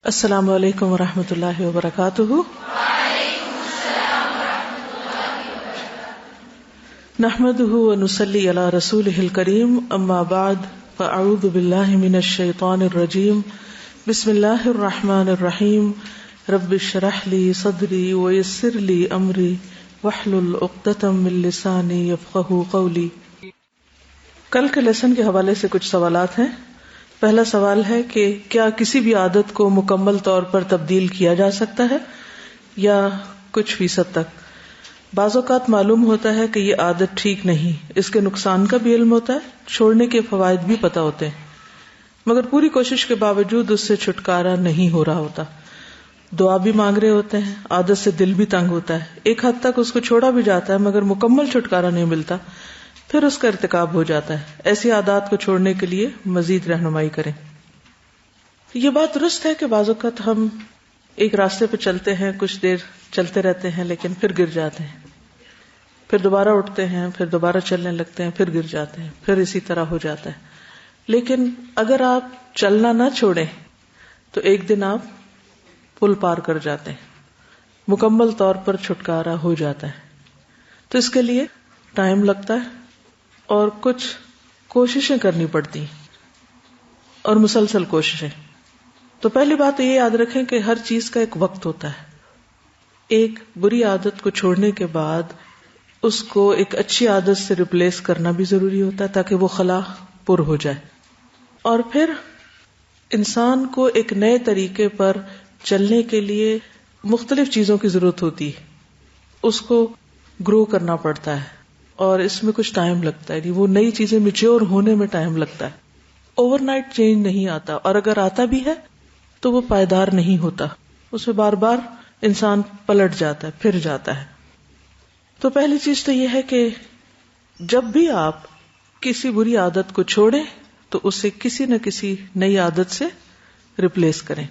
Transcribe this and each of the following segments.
السلام علیکم ورحمۃ اللہ وبرکاتہ۔ نحمده ونصلی علی رسولہ الکریم، اما بعد فاعوذ باللہ من الشیطان الرجیم، بسم اللہ الرحمن الرحیم، رب اشرح لی صدری ویسر لی امری واحلل عقدۃ من لسانی یفقہوا قولی۔ کل کے لیسن کے حوالے سے کچھ سوالات ہیں۔ پہلا سوال ہے کہ کیا کسی بھی عادت کو مکمل طور پر تبدیل کیا جا سکتا ہے یا کچھ فیصد تک؟ بعض اوقات معلوم ہوتا ہے کہ یہ عادت ٹھیک نہیں، اس کے نقصان کا بھی علم ہوتا ہے، چھوڑنے کے فوائد بھی پتہ ہوتے ہیں، مگر پوری کوشش کے باوجود اس سے چھٹکارا نہیں ہو رہا ہوتا۔ دعا بھی مانگ رہے ہوتے ہیں، عادت سے دل بھی تنگ ہوتا ہے، ایک حد تک اس کو چھوڑا بھی جاتا ہے مگر مکمل چھٹکارا نہیں ملتا، پھر اس کا ارتکاب ہو جاتا ہے۔ ایسی عادات کو چھوڑنے کے لیے مزید رہنمائی کریں۔ یہ بات درست ہے کہ بعض اوقات ہم ایک راستے پہ چلتے ہیں، کچھ دیر چلتے رہتے ہیں لیکن پھر گر جاتے ہیں، پھر دوبارہ اٹھتے ہیں، پھر دوبارہ چلنے لگتے ہیں، پھر گر جاتے ہیں، پھر اسی طرح ہو جاتا ہے۔ لیکن اگر آپ چلنا نہ چھوڑیں تو ایک دن آپ پل پار کر جاتے ہیں، مکمل طور پر چھٹکارا ہو جاتا ہے۔ تو اس کے لیے ٹائم لگتا ہے اور کچھ کوششیں کرنی پڑتی ہیں اور مسلسل کوششیں۔ تو پہلی بات یہ یاد رکھیں کہ ہر چیز کا ایک وقت ہوتا ہے۔ ایک بری عادت کو چھوڑنے کے بعد اس کو ایک اچھی عادت سے ریپلیس کرنا بھی ضروری ہوتا ہے تاکہ وہ خلا پر ہو جائے، اور پھر انسان کو ایک نئے طریقے پر چلنے کے لیے مختلف چیزوں کی ضرورت ہوتی ہے، اس کو گرو کرنا پڑتا ہے اور اس میں کچھ ٹائم لگتا ہے، وہ نئی چیزیں میچور ہونے میں ٹائم لگتا ہے۔ اوور نائٹ چینج نہیں آتا، اور اگر آتا بھی ہے تو وہ پائیدار نہیں ہوتا، اس میں بار بار انسان پلٹ جاتا ہے، پھر جاتا ہے۔ تو پہلی چیز تو یہ ہے کہ جب بھی آپ کسی بری عادت کو چھوڑیں تو اسے کسی نہ کسی نئی عادت سے ریپلیس کریں۔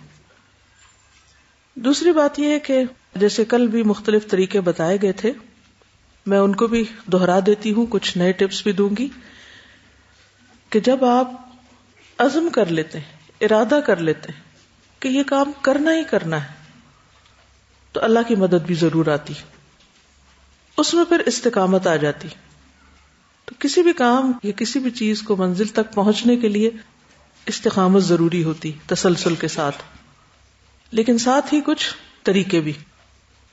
دوسری بات یہ ہے کہ جیسے کل بھی مختلف طریقے بتائے گئے تھے، میں ان کو بھی دہرا دیتی ہوں، کچھ نئے ٹپس بھی دوں گی، کہ جب آپ عزم کر لیتے ہیں، ارادہ کر لیتے ہیں کہ یہ کام کرنا ہی کرنا ہے، تو اللہ کی مدد بھی ضرور آتی، اس میں پھر استقامت آ جاتی۔ تو کسی بھی کام یا کسی بھی چیز کو منزل تک پہنچنے کے لیے استقامت ضروری ہوتی، تسلسل کے ساتھ، لیکن ساتھ ہی کچھ طریقے بھی۔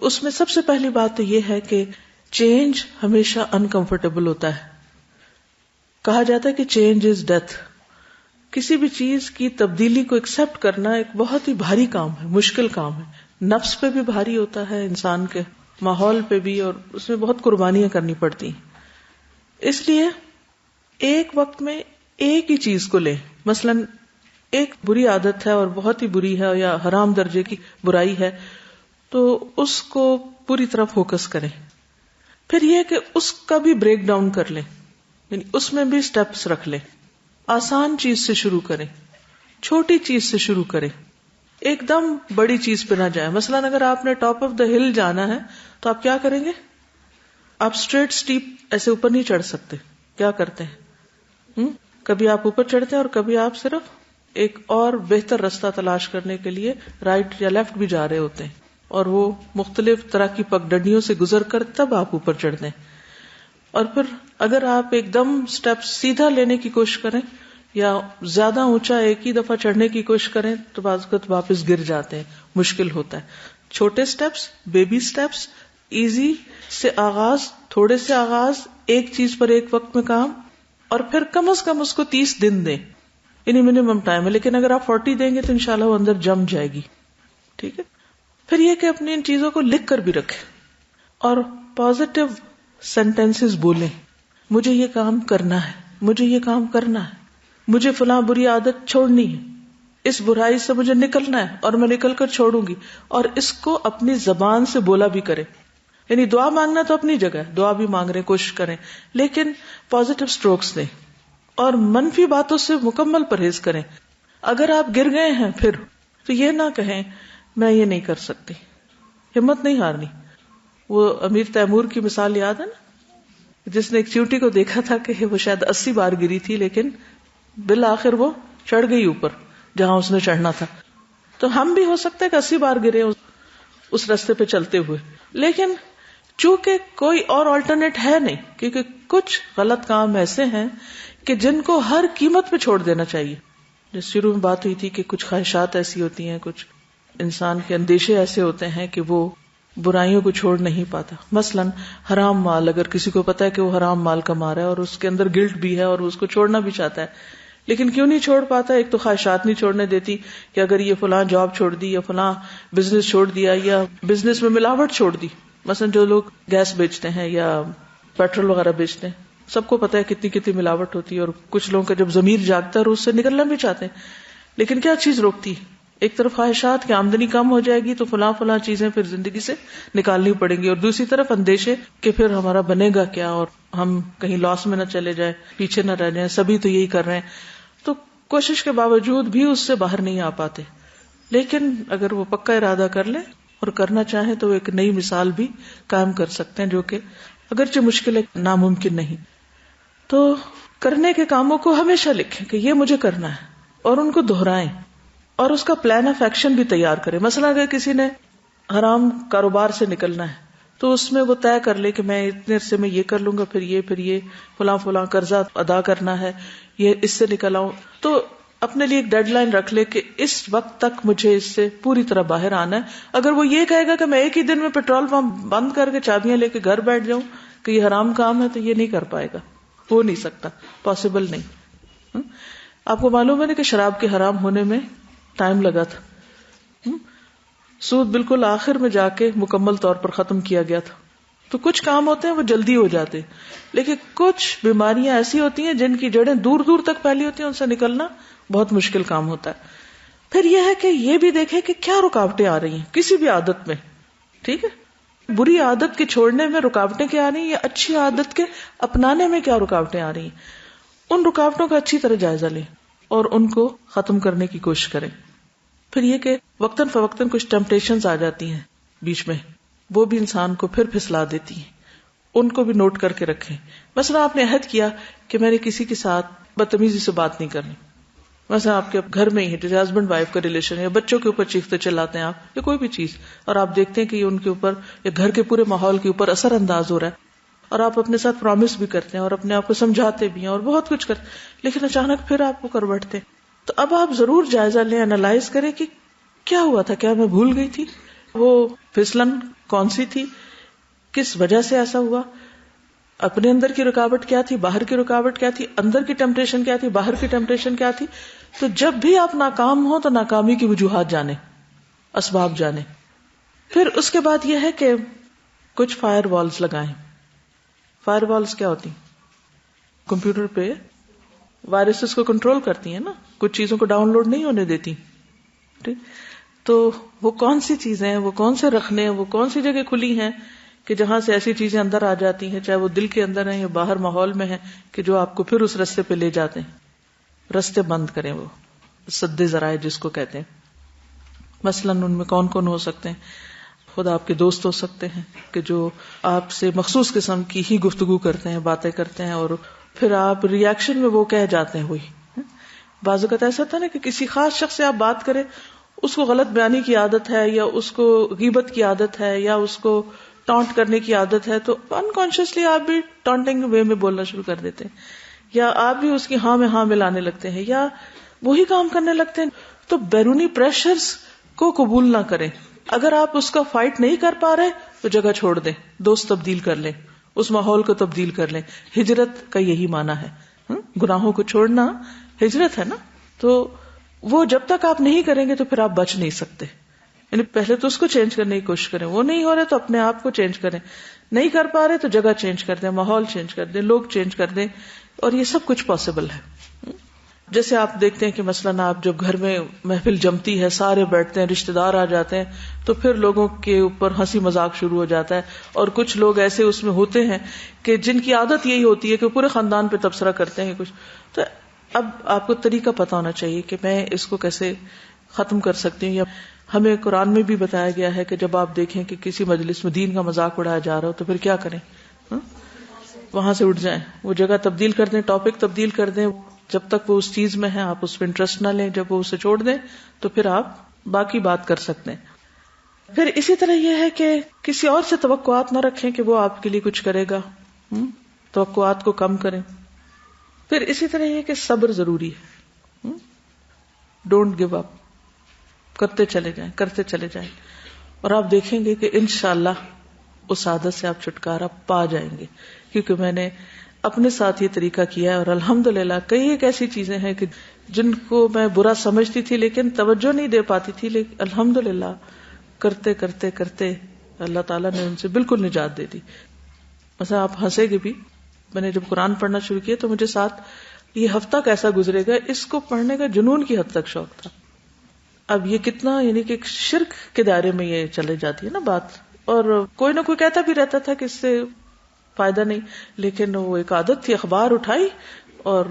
اس میں سب سے پہلی بات تو یہ ہے کہ چینج ہمیشہ انکمفرٹیبل ہوتا ہے۔ کہا جاتا ہے کہ چینج از ڈیتھ۔ کسی بھی چیز کی تبدیلی کو ایکسپٹ کرنا ایک بہت ہی بھاری کام ہے، مشکل کام ہے، نفس پہ بھی بھاری ہوتا ہے، انسان کے ماحول پہ بھی، اور اس میں بہت قربانیاں کرنی پڑتی ہیں۔ اس لیے ایک وقت میں ایک ہی چیز کو لیں، مثلا ایک بری عادت ہے اور بہت ہی بری ہے یا حرام درجے کی برائی ہے، تو اس کو پوری طرح فوکس کریں۔ پھر یہ کہ اس کا بھی بریک ڈاؤن کر لیں، یعنی اس میں بھی سٹیپس رکھ لیں۔ آسان چیز سے شروع کریں، چھوٹی چیز سے شروع کریں، ایک دم بڑی چیز پہ نہ جائیں۔ مثلا اگر آپ نے ٹاپ آف دا ہل جانا ہے تو آپ کیا کریں گے؟ آپ اسٹریٹ سٹیپ ایسے اوپر نہیں چڑھ سکتے، کیا کرتے ہیں؟ کبھی آپ اوپر چڑھتے ہیں اور کبھی آپ صرف ایک اور بہتر راستہ تلاش کرنے کے لیے رائٹ یا لیفٹ بھی جا رہے ہوتے ہیں، اور وہ مختلف طرح کی پگڈنڈیوں سے گزر کر تب آپ اوپر چڑھتے ہیں۔ اور پھر اگر آپ ایک دم سٹیپ سیدھا لینے کی کوشش کریں یا زیادہ اونچا ایک ہی دفعہ چڑھنے کی کوشش کریں تو بعض اوقات واپس گر جاتے ہیں، مشکل ہوتا ہے۔ چھوٹے سٹیپس، بیبی سٹیپس، ایزی سے آغاز، تھوڑے سے آغاز، ایک چیز پر ایک وقت میں کام، اور پھر کم از کم اس کو 30 دن دیں، یعنی منیمم ٹائم ہے، لیکن اگر آپ 40 دیں گے تو انشاءاللہ وہ اندر جم جائے گی، ٹھیک ہے۔ پھر یہ کہ اپنی ان چیزوں کو لکھ کر بھی رکھیں اور پازیٹیو سینٹینسز بولیں، مجھے یہ کام کرنا ہے، مجھے یہ کام کرنا ہے، مجھے فلاں بری عادت چھوڑنی ہے، اس برائی سے مجھے نکلنا ہے اور میں نکل کر چھوڑوں گی، اور اس کو اپنی زبان سے بولا بھی کریں۔ یعنی دعا مانگنا تو اپنی جگہ ہے، دعا بھی مانگ رہے، کوشش کریں، لیکن پازیٹیو سٹروکس دیں اور منفی باتوں سے مکمل پرہیز کریں۔ اگر آپ گر گئے ہیں پھر تو یہ نہ کہیں میں یہ نہیں کر سکتی، ہمت نہیں ہارنی۔ وہ امیر تیمور کی مثال یاد ہے نا، جس نے ایک چیونٹی کو دیکھا تھا کہ وہ شاید 80 بار گری تھی، لیکن بالآخر وہ چڑھ گئی اوپر جہاں اس نے چڑھنا تھا۔ تو ہم بھی ہو سکتا ہے کہ 80 بار گرے اس راستے پہ چلتے ہوئے، لیکن چونکہ کوئی اور آلٹرنیٹ ہے نہیں، کیونکہ کچھ غلط کام ایسے ہیں کہ جن کو ہر قیمت پہ چھوڑ دینا چاہیے. جس شروع میں بات ہوئی تھی کہ کچھ خواہشات ایسی ہوتی ہیں، کچھ انسان کے اندیشے ایسے ہوتے ہیں کہ وہ برائیوں کو چھوڑ نہیں پاتا. مثلا حرام مال، اگر کسی کو پتا ہے کہ وہ حرام مال کما رہا ہے اور اس کے اندر گلٹ بھی ہے اور اس کو چھوڑنا بھی چاہتا ہے، لیکن کیوں نہیں چھوڑ پاتا؟ ایک تو خواہشات نہیں چھوڑنے دیتی کہ اگر یہ فلاں جاب چھوڑ دی یا فلاں بزنس چھوڑ دیا یا بزنس میں ملاوٹ چھوڑ دی. مثلا جو لوگ گیس بیچتے ہیں یا پیٹرول وغیرہ بیچتے ہیں، سب کو پتا ہے کتنی کتنی ملاوٹ ہوتی ہے، اور کچھ لوگوں کا جب ضمیر جاگتا ہے اور اس سے نکلنا بھی چاہتے ہیں، لیکن کیا چیز روکتی؟ ایک طرف خواہشات کی آمدنی کم ہو جائے گی تو فلاں فلاں چیزیں پھر زندگی سے نکالنی پڑیں گی، اور دوسری طرف اندیشے کہ پھر ہمارا بنے گا کیا اور ہم کہیں لاس میں نہ چلے جائیں، پیچھے نہ رہ جائیں، سبھی تو یہی کر رہے ہیں. تو کوشش کے باوجود بھی اس سے باہر نہیں آ پاتے. لیکن اگر وہ پکا ارادہ کر لیں اور کرنا چاہیں تو وہ ایک نئی مثال بھی قائم کر سکتے ہیں، جو کہ اگرچہ مشکل ہے، ناممکن نہیں. تو کرنے کے کاموں کو ہمیشہ لکھیں کہ یہ مجھے کرنا ہے، اور ان کو دہرائیں اور اس کا پلان آف ایکشن بھی تیار کریں. مثلا اگر کسی نے حرام کاروبار سے نکلنا ہے تو اس میں وہ طے کر لے کہ میں اتنے عرصے میں یہ کر لوں گا، پھر یہ فلاں فلاں قرضہ ادا کرنا ہے، یہ اس سے نکل آؤں. تو اپنے لیے ایک ڈیڈ لائن رکھ لے کہ اس وقت تک مجھے اس سے پوری طرح باہر آنا ہے. اگر وہ یہ کہے گا کہ میں ایک ہی دن میں پیٹرول پمپ بند کر کے چابیاں لے کے گھر بیٹھ جاؤں کہ یہ حرام کام ہے، تو یہ نہیں کر پائے گا، ہو نہیں سکتا، پاسبل نہیں. آپ کو معلوم ہے نا کہ شراب کے حرام ہونے میں ٹائم لگا تھا، سود بالکل آخر میں جا کے مکمل طور پر ختم کیا گیا تھا. تو کچھ کام ہوتے ہیں وہ جلدی ہو جاتے، لیکن کچھ بیماریاں ایسی ہوتی ہیں جن کی جڑیں دور دور تک پھیلی ہوتی ہیں، ان سے نکلنا بہت مشکل کام ہوتا ہے. پھر یہ ہے کہ یہ بھی دیکھیں کہ کیا رکاوٹیں آ رہی ہیں کسی بھی عادت میں. ٹھیک ہے، بری عادت کے چھوڑنے میں رکاوٹیں کیا آ رہی ہیں، یا اچھی عادت کے اپنانے میں کیا رکاوٹیں آ رہی ہیں. ان رکاوٹوں کا اچھی طرح جائزہ لیں اور ان کو ختم کرنے کی کوشش کریں. پھر یہ کہ وقتاً فوقتاً کچھ ٹیمپٹیشنز آ جاتی ہیں بیچ میں، وہ بھی انسان کو پھر پھسلا دیتی ہیں، ان کو بھی نوٹ کر کے رکھیں. مثلا آپ نے عہد کیا کہ میں نے کسی کے ساتھ بدتمیزی سے بات نہیں کرنی، مثلا آپ کے گھر میں ہی ہے، جیسے ہسبینڈ وائف کا ریلیشن ہے، یا بچوں کے اوپر چیختے چلاتے ہیں آپ، یا کوئی بھی چیز، اور آپ دیکھتے ہیں کہ یہ ان کے اوپر یا گھر کے پورے ماحول کے اوپر اثر انداز ہو رہا ہے، اور آپ اپنے ساتھ پرامس بھی کرتے ہیں اور اپنے آپ کو سمجھاتے بھی ہیں اور بہت کچھ کرتے، لیکن اچانک پھر آپ کو کروٹتے ہیں. تو اب آپ ضرور جائزہ لیں، انالائز کریں کہ کیا ہوا تھا، کیا میں بھول گئی تھی، وہ پھسلن کون سی تھی، کس وجہ سے ایسا ہوا، اپنے اندر کی رکاوٹ کیا تھی، باہر کی رکاوٹ کیا تھی، اندر کی ٹیمپٹیشن کیا تھی، باہر کی ٹیمپٹیشن کیا تھی. تو جب بھی آپ ناکام ہوں تو ناکامی کی وجوہات جانیں، اسباب جانیں. پھر اس کے بعد یہ ہے کہ کچھ فائر والز لگائیں. فائر والز کیا ہوتی؟ کمپیوٹر پہ وائرسز کو کنٹرول کرتی ہیں نا، کچھ چیزوں کو ڈاؤن لوڈ نہیں ہونے دیتی. ٹھیک، تو وہ کون سی چیزیں ہیں، وہ کون سے رکھنے ہیں، وہ کون سی جگہ کھلی ہیں کہ جہاں سے ایسی چیزیں اندر آ جاتی ہیں، چاہے وہ دل کے اندر ہیں یا باہر ماحول میں ہیں، کہ جو آپ کو پھر اس رستے پہ لے جاتے ہیں. رستے بند کریں، وہ سد ذرائع جس کو کہتے ہیں. مثلاً ان میں کون کون ہو سکتے ہیں؟ خود آپ کے دوست ہو سکتے ہیں کہ جو آپ سے مخصوص قسم کی ہی گفتگو کرتے ہیں، باتیں کرتے ہیں، اور پھر آپ ریاکشن میں وہ کہہ جاتے ہیں وہی. بعض اوقات ایسا تھا نا کہ کسی خاص شخص سے آپ بات کریں، اس کو غلط بیانی کی عادت ہے، یا اس کو غیبت کی عادت ہے، یا اس کو ٹانٹ کرنے کی عادت ہے، تو انکانشیسلی آپ بھی ٹانٹنگ وے میں بولنا شروع کر دیتے ہیں، یا آپ بھی اس کی ہاں میں ہاں ملانے لگتے ہیں، یا وہی کام کرنے لگتے ہیں. تو بیرونی پریشرز کو قبول نہ کریں. اگر آپ اس کا فائٹ نہیں کر پا رہے تو جگہ چھوڑ دیں، دوست تبدیل کر لیں، اس ماحول کو تبدیل کر لیں. ہجرت کا یہی معنی ہے، گناہوں کو چھوڑنا ہجرت ہے نا. تو وہ جب تک آپ نہیں کریں گے تو پھر آپ بچ نہیں سکتے. یعنی پہلے تو اس کو چینج کرنے کی کوشش کریں، وہ نہیں ہو رہے تو اپنے آپ کو چینج کریں، نہیں کر پا رہے تو جگہ چینج کر دیں، ماحول چینج کر دیں، لوگ چینج کر دیں، اور یہ سب کچھ پاسبل ہے. جیسے آپ دیکھتے ہیں کہ مثلاً آپ جب گھر میں محفل جمتی ہے، سارے بیٹھتے ہیں، رشتہ دار آ جاتے ہیں، تو پھر لوگوں کے اوپر ہنسی مذاق شروع ہو جاتا ہے. اور کچھ لوگ ایسے اس میں ہوتے ہیں کہ جن کی عادت یہی ہوتی ہے کہ پورے خاندان پہ تبصرہ کرتے ہیں کچھ. تو اب آپ کو طریقہ پتا ہونا چاہیے کہ میں اس کو کیسے ختم کر سکتی ہوں. یا ہمیں قرآن میں بھی بتایا گیا ہے کہ جب آپ دیکھیں کہ کسی مجلس میں دین کا مذاق اڑایا جا رہا ہو تو پھر کیا کریں؟ وہاں سے اٹھ جائیں، وہ جگہ تبدیل کر دیں، ٹاپک تبدیل کر دیں. جب تک وہ اس چیز میں ہے آپ اس پہ انٹرسٹ نہ لیں، جب وہ اسے چھوڑ دیں تو پھر آپ باقی بات کر سکتے ہیں. پھر اسی طرح یہ ہے کہ کسی اور سے توقعات نہ رکھیں کہ وہ آپ کے لیے کچھ کرے گا. توقعات کو کم کریں. پھر اسی طرح یہ کہ صبر ضروری ہے. Don't give up. کرتے چلے جائیں اور آپ دیکھیں گے کہ انشاءاللہ اس عادت سے آپ چھٹکارا پا جائیں گے. کیونکہ میں نے اپنے ساتھ یہ طریقہ کیا ہے اور الحمدللہ کئی ایک ایسی چیزیں ہیں کہ جن کو میں برا سمجھتی تھی لیکن توجہ نہیں دے پاتی تھی، لیکن الحمدللہ کرتے کرتے کرتے اللہ تعالیٰ نے ان سے بالکل نجات دے دی. مثلا آپ ہنسے گے بھی. میں نے جب قرآن پڑھنا شروع کیا تو مجھے ساتھ یہ ہفتہ کیسا گزرے گا اس کو پڑھنے کا جنون کی حد تک شوق تھا. اب یہ کتنا یعنی کہ شرک کے دائرے میں یہ چلے جاتی ہے نا بات. اور کوئی نہ کوئی کہتا بھی رہتا تھا کہ اس سے فائدہ نہیں، لیکن وہ ایک عادت تھی. اخبار اٹھائی اور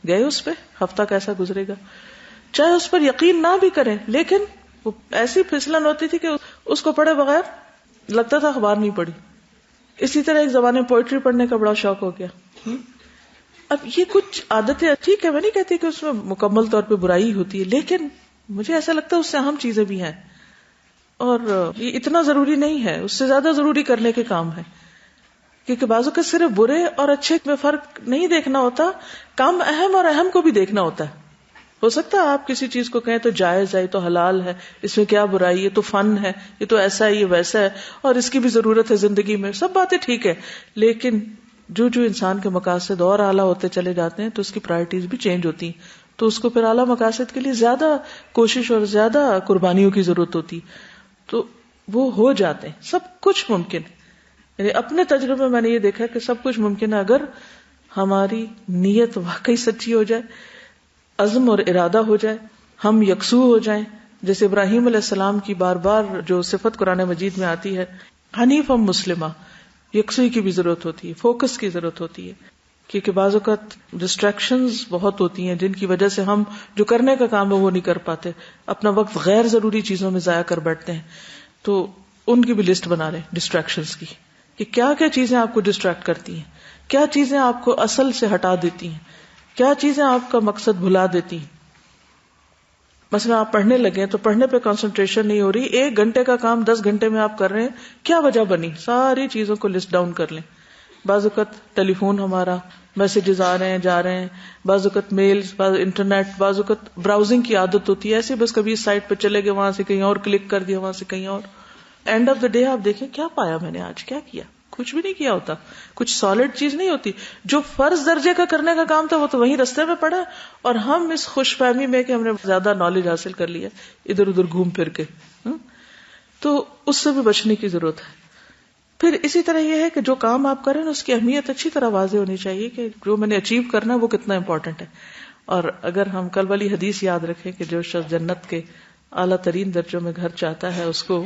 گئے اس پہ. ہفتہ کیسا گزرے گا، چاہے اس پر یقین نہ بھی کریں، لیکن وہ ایسی پھسلن ہوتی تھی کہ اس کو پڑھے بغیر لگتا تھا اخبار نہیں پڑھی. اسی طرح ایک زمانے میں پوئٹری پڑھنے کا بڑا شوق ہو گیا. اب یہ کچھ عادتیں ٹھیک ہے، میں نہیں کہتی کہ اس میں مکمل طور پہ برائی ہوتی ہے، لیکن مجھے ایسا لگتا ہے اس سے اہم چیزیں بھی ہیں اور یہ اتنا ضروری نہیں ہے. اس سے زیادہ ضروری کرنے کے کام ہے، کیونکہ بعض اوقات صرف برے اور اچھے میں فرق نہیں دیکھنا ہوتا، کم اہم اور اہم کو بھی دیکھنا ہوتا ہے. ہو سکتا ہے آپ کسی چیز کو کہیں تو جائز ہے، تو حلال ہے، اس میں کیا برائی ہے، تو فن ہے، یہ تو ایسا ہے، یہ ویسا ہے، اور اس کی بھی ضرورت ہے زندگی میں. سب باتیں ٹھیک ہے، لیکن جو انسان کے مقاصد اور اعلیٰ ہوتے چلے جاتے ہیں تو اس کی پرائرٹیز بھی چینج ہوتی ہیں. تو اس کو پھر اعلیٰ مقاصد کے لیے زیادہ کوشش اور زیادہ قربانیوں کی ضرورت ہوتی، تو وہ ہو جاتے ہیں. سب کچھ ممکن ہے. یعنی اپنے تجربے میں میں نے یہ دیکھا کہ سب کچھ ممکن ہے اگر ہماری نیت واقعی سچی ہو جائے، عزم اور ارادہ ہو جائے، ہم یکسو ہو جائیں. جیسے ابراہیم علیہ السلام کی بار بار جو صفت قرآن مجید میں آتی ہے، حنیف مسلمہ. یکسوئی کی بھی ضرورت ہوتی ہے، فوکس کی ضرورت ہوتی ہے، کیونکہ بعض اوقات ڈسٹریکشنز بہت ہوتی ہیں جن کی وجہ سے ہم جو کرنے کا کام ہے وہ نہیں کر پاتے، اپنا وقت غیر ضروری چیزوں میں ضائع کر بیٹھتے ہیں. تو ان کی بھی لسٹ بنا لیں ڈسٹریکشنز کی، کہ کیا کیا چیزیں آپ کو ڈسٹریکٹ کرتی ہیں، کیا چیزیں آپ کو اصل سے ہٹا دیتی ہیں، کیا چیزیں آپ کا مقصد بھلا دیتی ہیں. مثلا آپ پڑھنے لگے تو پڑھنے پہ کنسنٹریشن نہیں ہو رہی، 1 گھنٹے کا کام 10 گھنٹے میں آپ کر رہے ہیں، کیا وجہ بنی؟ ساری چیزوں کو لسٹ ڈاؤن کر لیں. بعض اوقات ٹیلی فون ہمارا، میسجز آ رہے ہیں جا رہے ہیں، بعض اوقات میلز، بعض انٹرنیٹ، بعض اوقات براؤزنگ کی عادت ہوتی ہے ایسے بس کبھی اس سائٹ پہ چلے گئے، وہاں سے کہیں اور کلک کر دیا، وہاں سے کہیں اور. اینڈ آف دا ڈے آپ دیکھیں کیا پایا میں نے، آج کیا کیا؟ کچھ بھی نہیں کیا ہوتا، کچھ سالڈ چیز نہیں ہوتی. جو فرض درجے کا کرنے کا کام تھا وہ تو وہیں رستے میں پڑا، اور ہم اس خوش فہمی میں کہ ہم نے زیادہ نالج حاصل کر لیا ادھر ادھر گھوم پھر کے. تو اس سے بھی بچنے کی ضرورت ہے. پھر اسی طرح یہ ہے کہ جو کام آپ کریں اس کی اہمیت اچھی طرح واضح ہونی چاہیے کہ جو میں نے اچیو کرنا ہے وہ کتنا امپورٹنٹ ہے. اور اگر ہم کل والی حدیث یاد رکھیں کہ جو شخص جنت کے اعلیٰ ترین درجوں میں گھر چاہتا ہے اس کو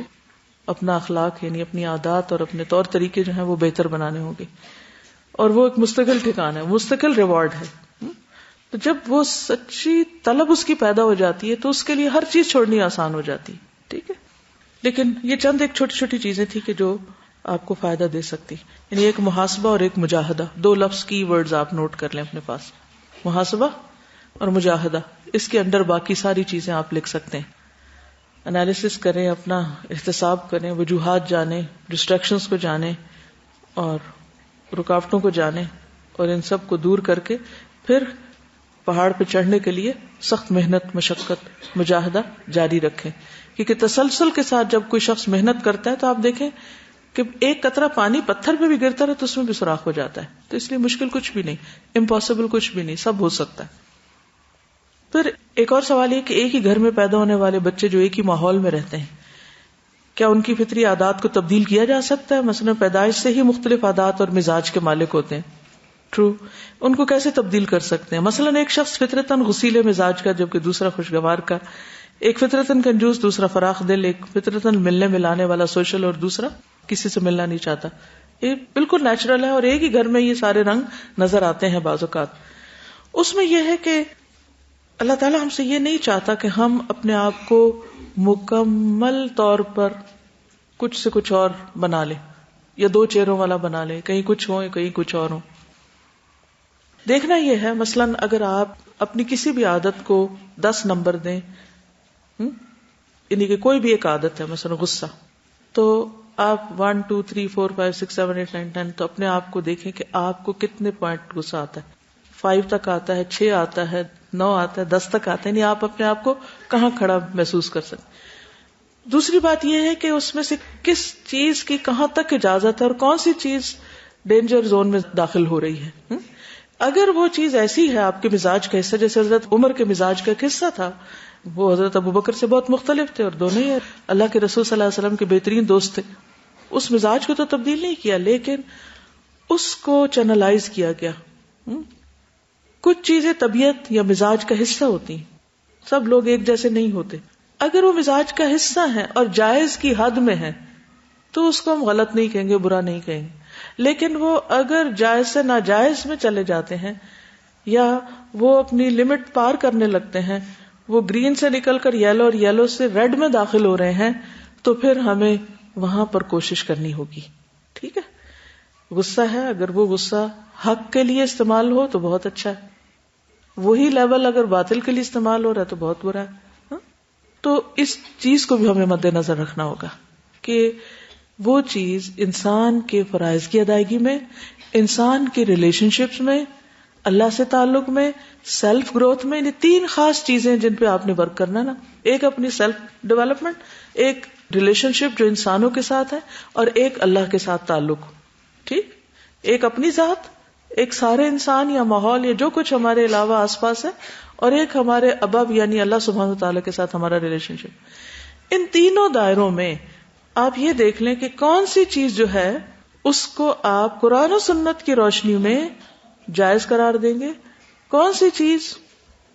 اپنا اخلاق یعنی اپنی عادات اور اپنے طور طریقے جو ہیں وہ بہتر بنانے ہوں گے، اور وہ ایک مستقل ٹھکان ہے، مستقل ریوارڈ ہے. تو جب وہ سچی طلب اس کی پیدا ہو جاتی ہے تو اس کے لیے ہر چیز چھوڑنی آسان ہو جاتی. ٹھیک ہے، لیکن یہ چند ایک چھوٹی چھوٹی چیزیں تھی کہ جو آپ کو فائدہ دے سکتی. یعنی ایک محاسبہ اور ایک مجاہدہ، 2 لفظ کی ورڈز آپ نوٹ کر لیں اپنے پاس، محاسبہ اور مجاہدہ. اس کے اندر باقی ساری چیزیں آپ لکھ سکتے ہیں. انالیسس کریں، اپنا احتساب کریں، وجوہات جانیں، ڈسٹریکشنز کو جانیں اور رکاوٹوں کو جانیں، اور ان سب کو دور کر کے پھر پہاڑ پہ چڑھنے کے لیے سخت محنت، مشقت، مجاہدہ جاری رکھیں. کیونکہ تسلسل کے ساتھ جب کوئی شخص محنت کرتا ہے تو آپ دیکھیں کہ ایک قطرہ پانی پتھر پہ بھی گرتا رہے تو اس میں بھی سوراخ ہو جاتا ہے. تو اس لیے مشکل کچھ بھی نہیں، امپاسبل کچھ بھی نہیں، سب ہو سکتا ہے. پھر ایک اور سوال یہ کہ ایک ہی گھر میں پیدا ہونے والے بچے جو ایک ہی ماحول میں رہتے ہیں، کیا ان کی فطری عادات کو تبدیل کیا جا سکتا ہے؟ مثلا پیدائش سے ہی مختلف عادات اور مزاج کے مالک ہوتے ہیں. ٹرو. ان کو کیسے تبدیل کر سکتے ہیں؟ مثلا ایک شخص فطرتاً غصیلے مزاج کا جبکہ دوسرا خوشگوار کا، ایک فطرتاً کنجوس دوسرا فراخ دل، ایک فطرتاً ملنے ملانے والا سوشل اور دوسرا کسی سے ملنا نہیں چاہتا. یہ بالکل نیچرل ہے، اور ایک ہی گھر میں یہ سارے رنگ نظر آتے ہیں بعض اوقات. اس میں یہ ہے کہ اللہ تعالیٰ ہم سے یہ نہیں چاہتا کہ ہم اپنے آپ کو مکمل طور پر کچھ سے کچھ اور بنا لیں، یا 2 چہروں والا بنا لیں، کہیں کچھ ہوں کہیں کچھ اور ہوں. دیکھنا یہ ہے مثلاً اگر آپ اپنی کسی بھی عادت کو 10 نمبر دیں یعنی کہ کوئی بھی ایک عادت ہے، مثلا غصہ، تو آپ 1 2 3 4 5 6 7 8 9 10 تو اپنے آپ کو دیکھیں کہ آپ کو کتنے پوائنٹ غصہ آتا ہے. 5 تک آتا ہے، 6 آتا ہے، 9 آتا ہے، 10 تک آتا ہے، یعنی آپ اپنے آپ کو کہاں کھڑا محسوس کر سکتے. دوسری بات یہ ہے کہ اس میں سے کس چیز کی کہاں تک اجازت ہے اور کون سی چیز ڈینجر زون میں داخل ہو رہی ہے. اگر وہ چیز ایسی ہے آپ کے مزاج کا حصہ، جیسے حضرت عمر کے مزاج کا قصہ تھا، وہ حضرت ابوبکر سے بہت مختلف تھے اور دونوں ہی اللہ کے رسول صلی اللہ علیہ وسلم کے بہترین دوست تھے. اس مزاج کو تو تبدیل نہیں کیا، لیکن اس کو چینلائز کیا گیا. کچھ چیزیں طبیعت یا مزاج کا حصہ ہوتی ہیں، سب لوگ ایک جیسے نہیں ہوتے. اگر وہ مزاج کا حصہ ہے اور جائز کی حد میں ہے تو اس کو ہم غلط نہیں کہیں گے، برا نہیں کہیں گے. لیکن وہ اگر جائز سے ناجائز میں چلے جاتے ہیں یا وہ اپنی لمٹ پار کرنے لگتے ہیں، وہ گرین سے نکل کر یلو اور یلو سے ریڈ میں داخل ہو رہے ہیں، تو پھر ہمیں وہاں پر کوشش کرنی ہوگی. ٹھیک ہے، غصہ ہے، اگر وہ غصہ حق کے لیے استعمال ہو تو بہت اچھا ہے، وہی لیول اگر باطل کے لیے استعمال ہو رہا ہے تو بہت برا ہے. تو اس چیز کو بھی ہمیں مد نظر رکھنا ہوگا کہ وہ چیز انسان کے فرائض کی ادائیگی میں، انسان کی ریلیشن شپس میں، اللہ سے تعلق میں، سیلف گروتھ میں، یہ 3 خاص چیزیں جن پہ آپ نے ورک کرنا نا. ایک اپنی سیلف ڈیولپمنٹ، ایک ریلیشن شپ جو انسانوں کے ساتھ ہے، اور ایک اللہ کے ساتھ تعلق. ٹھیک، ایک اپنی ذات، ایک سارے انسان یا ماحول یا جو کچھ ہمارے علاوہ آس پاس ہے، اور ایک ہمارے ابب یعنی اللہ سبحانہ وتعالی کے ساتھ ہمارا ریلیشن شپ. ان تینوں دائروں میں آپ یہ دیکھ لیں کہ کون سی چیز جو ہے اس کو آپ قرآن و سنت کی روشنی میں جائز قرار دیں گے، کون سی چیز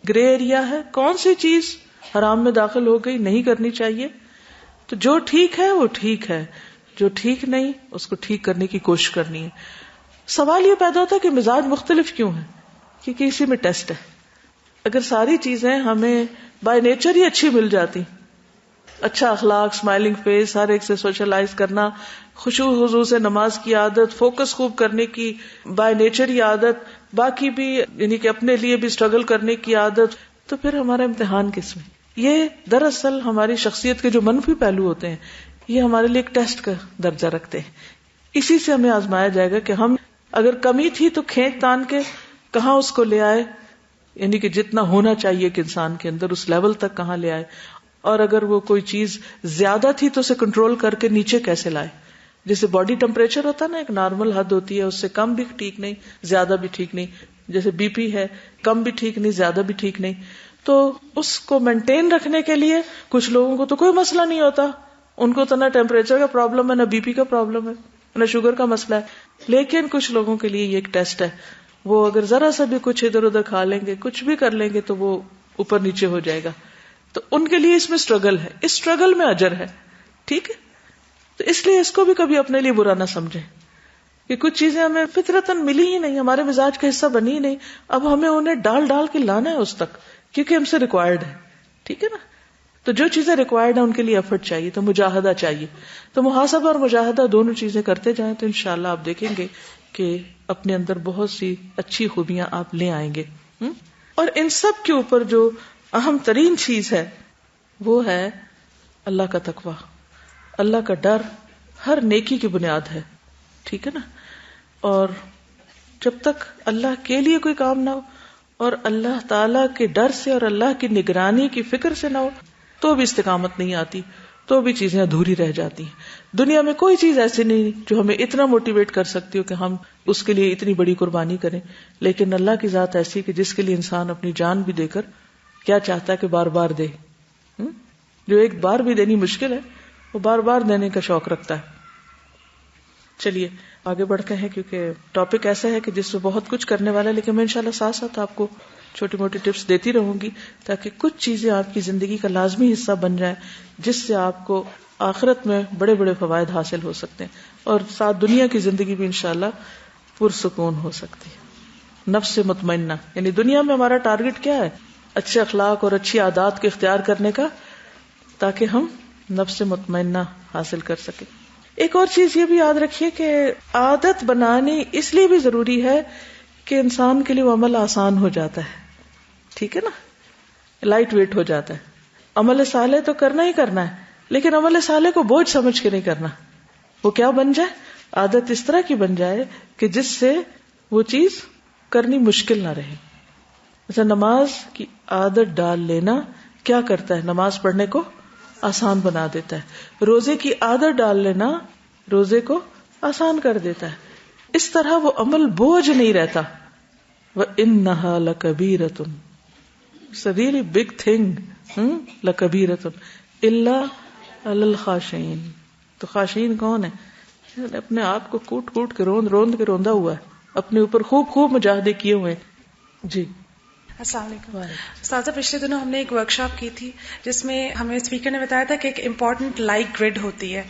گرے ایریا ہے، کون سی چیز حرام میں داخل ہو گئی، نہیں کرنی چاہیے. تو جو ٹھیک ہے وہ ٹھیک ہے، جو ٹھیک نہیں اس کو ٹھیک کرنے کی کوشش کرنی ہے. سوال یہ پیدا ہوتا ہے کہ مزاج مختلف کیوں ہے؟ کیونکہ اسی میں ٹیسٹ ہے. اگر ساری چیزیں ہمیں بائی نیچر ہی اچھی مل جاتی، اچھا اخلاق، اسمائلنگ فیس، ہر ایک سے سوشلائز کرنا، خشوع خضوع سے نماز کی عادت، فوکس خوب کرنے کی بائی نیچر ہی عادت، باقی بھی یعنی کہ اپنے لیے بھی اسٹرگل کرنے کی عادت، تو پھر ہمارا امتحان کس میں؟ یہ دراصل ہماری شخصیت کے جو منفی پہلو ہوتے ہیں یہ ہمارے لیے ایک ٹیسٹ کا درجہ رکھتے ہیں. اسی سے ہمیں آزمایا جائے گا کہ ہم اگر کمی تھی تو کھینچ تان کے کہاں اس کو لے آئے، یعنی کہ جتنا ہونا چاہیے کہ انسان کے اندر اس لیول تک کہاں لے آئے، اور اگر وہ کوئی چیز زیادہ تھی تو اسے کنٹرول کر کے نیچے کیسے لائے. جیسے باڈی ٹمپریچر ہوتا ہے نا، ایک نارمل حد ہوتی ہے، اس سے کم بھی ٹھیک نہیں، زیادہ بھی ٹھیک نہیں. جیسے بی پی ہے، کم بھی ٹھیک نہیں، زیادہ بھی ٹھیک نہیں. تو اس کو مینٹین رکھنے کے لیے کچھ لوگوں کو تو کوئی مسئلہ نہیں ہوتا، ان کو تو نہ ٹیمپریچر کا پرابلم ہے، نہ بی پی کا پرابلم ہے، نہ شوگر کا مسئلہ ہے. لیکن کچھ لوگوں کے لیے یہ ایک ٹیسٹ ہے، وہ اگر ذرا سا بھی کچھ ادھر ادھر کھا لیں گے، کچھ بھی کر لیں گے تو وہ اوپر نیچے ہو جائے گا. تو ان کے لیے اس میں اسٹرگل ہے، اس اسٹرگل میں اجر ہے. ٹھیک ہے، تو اس لیے اس کو بھی کبھی اپنے لیے برا نہ سمجھیں کہ کچھ چیزیں ہمیں فطرتاً ملی ہی نہیں، ہمارے مزاج کا حصہ بنی ہی نہیں، اب ہمیں انہیں ڈال ڈال کے لانا ہے اس تک کیونکہ ہم سے ریکوائرڈ ہے. ٹھیک ہے نا، تو جو چیزیں ریکوائرڈ ہیں ان کے لیے ایفرٹ چاہیے، تو مجاہدہ چاہیے. تو محاسبہ اور مجاہدہ دونوں چیزیں کرتے جائیں تو انشاءاللہ آپ دیکھیں گے کہ اپنے اندر بہت سی اچھی خوبیاں آپ لے آئیں گے. اور ان سب کے اوپر جو اہم ترین چیز ہے وہ ہے اللہ کا تقوی، اللہ کا ڈر ہر نیکی کی بنیاد ہے. ٹھیک ہے نا، اور جب تک اللہ کے لیے کوئی کام نہ ہو اور اللہ تعالی کے ڈر سے اور اللہ کی نگرانی کی فکر سے نہ ہو تو بھی استقامت نہیں آتی، تو بھی چیزیں ادھوری رہ جاتی ہیں. دنیا میں کوئی چیز ایسی نہیں جو ہمیں اتنا موٹیویٹ کر سکتی ہو کہ ہم اس کے لیے اتنی بڑی قربانی کریں. لیکن اللہ کی ذات ایسی کہ جس کے لیے انسان اپنی جان بھی دے کر کیا چاہتا ہے کہ بار بار دے. جو ایک بار بھی دینی مشکل ہے وہ بار بار دینے کا شوق رکھتا ہے. چلیے آگے بڑھتے ہیں کیونکہ ٹاپک ایسا ہے کہ جس میں بہت کچھ کرنے والا ہے، لیکن میں انشاءاللہ ساتھ ساتھ آپ کو چھوٹی موٹی ٹپس دیتی رہوں گی تاکہ کچھ چیزیں آپ کی زندگی کا لازمی حصہ بن جائیں جس سے آپ کو آخرت میں بڑے بڑے فوائد حاصل ہو سکتے ہیں اور ساتھ دنیا کی زندگی بھی انشاءاللہ پرسکون ہو سکتی ہے. نفس مطمئنہ، یعنی دنیا میں ہمارا ٹارگٹ کیا ہے؟ اچھے اخلاق اور اچھی عادات کے اختیار کرنے کا، تاکہ ہم نفس مطمئنہ حاصل کر سکیں. ایک اور چیز یہ بھی یاد رکھیے کہ عادت بنانی اس لیے بھی ضروری ہے کہ انسان کے لیے وہ عمل آسان ہو جاتا ہے. ٹھیک ہے نا، لائٹ ویٹ ہو جاتا ہے. عمل صالح تو کرنا ہی کرنا ہے، لیکن عمل صالح کو بوجھ سمجھ کے نہیں کرنا. وہ کیا بن جائے؟ عادت اس طرح کی بن جائے کہ جس سے وہ چیز کرنی مشکل نہ رہے. جیسے نماز کی عادت ڈال لینا کیا کرتا ہے؟ نماز پڑھنے کو آسان بنا دیتا ہے. روزے کی عادت ڈال لینا روزے کو آسان کر دیتا ہے. اس طرح وہ عمل بوجھ نہیں رہتا. وَإِنَّهَا لَكَبِيرَةٌ, it's a really big thing, لَكَبِيرَةٌ إِلَّا عَلَى الْخَاشِعِينَ. تو خاشعین کون ہے؟ اپنے آپ کو کوٹ کوٹ کے روند کے روندا ہوا ہے، اپنے اوپر خوب مجاہدے کیے ہوئے. جی السلام علیکم. استاذہ پچھلے دنوں ہم نے ایک ورک شاپ کی تھی جس میں ہمیں اسپیکر نے بتایا تھا کہ ایک امپورٹنٹ لائک گریڈ ہوتی ہے.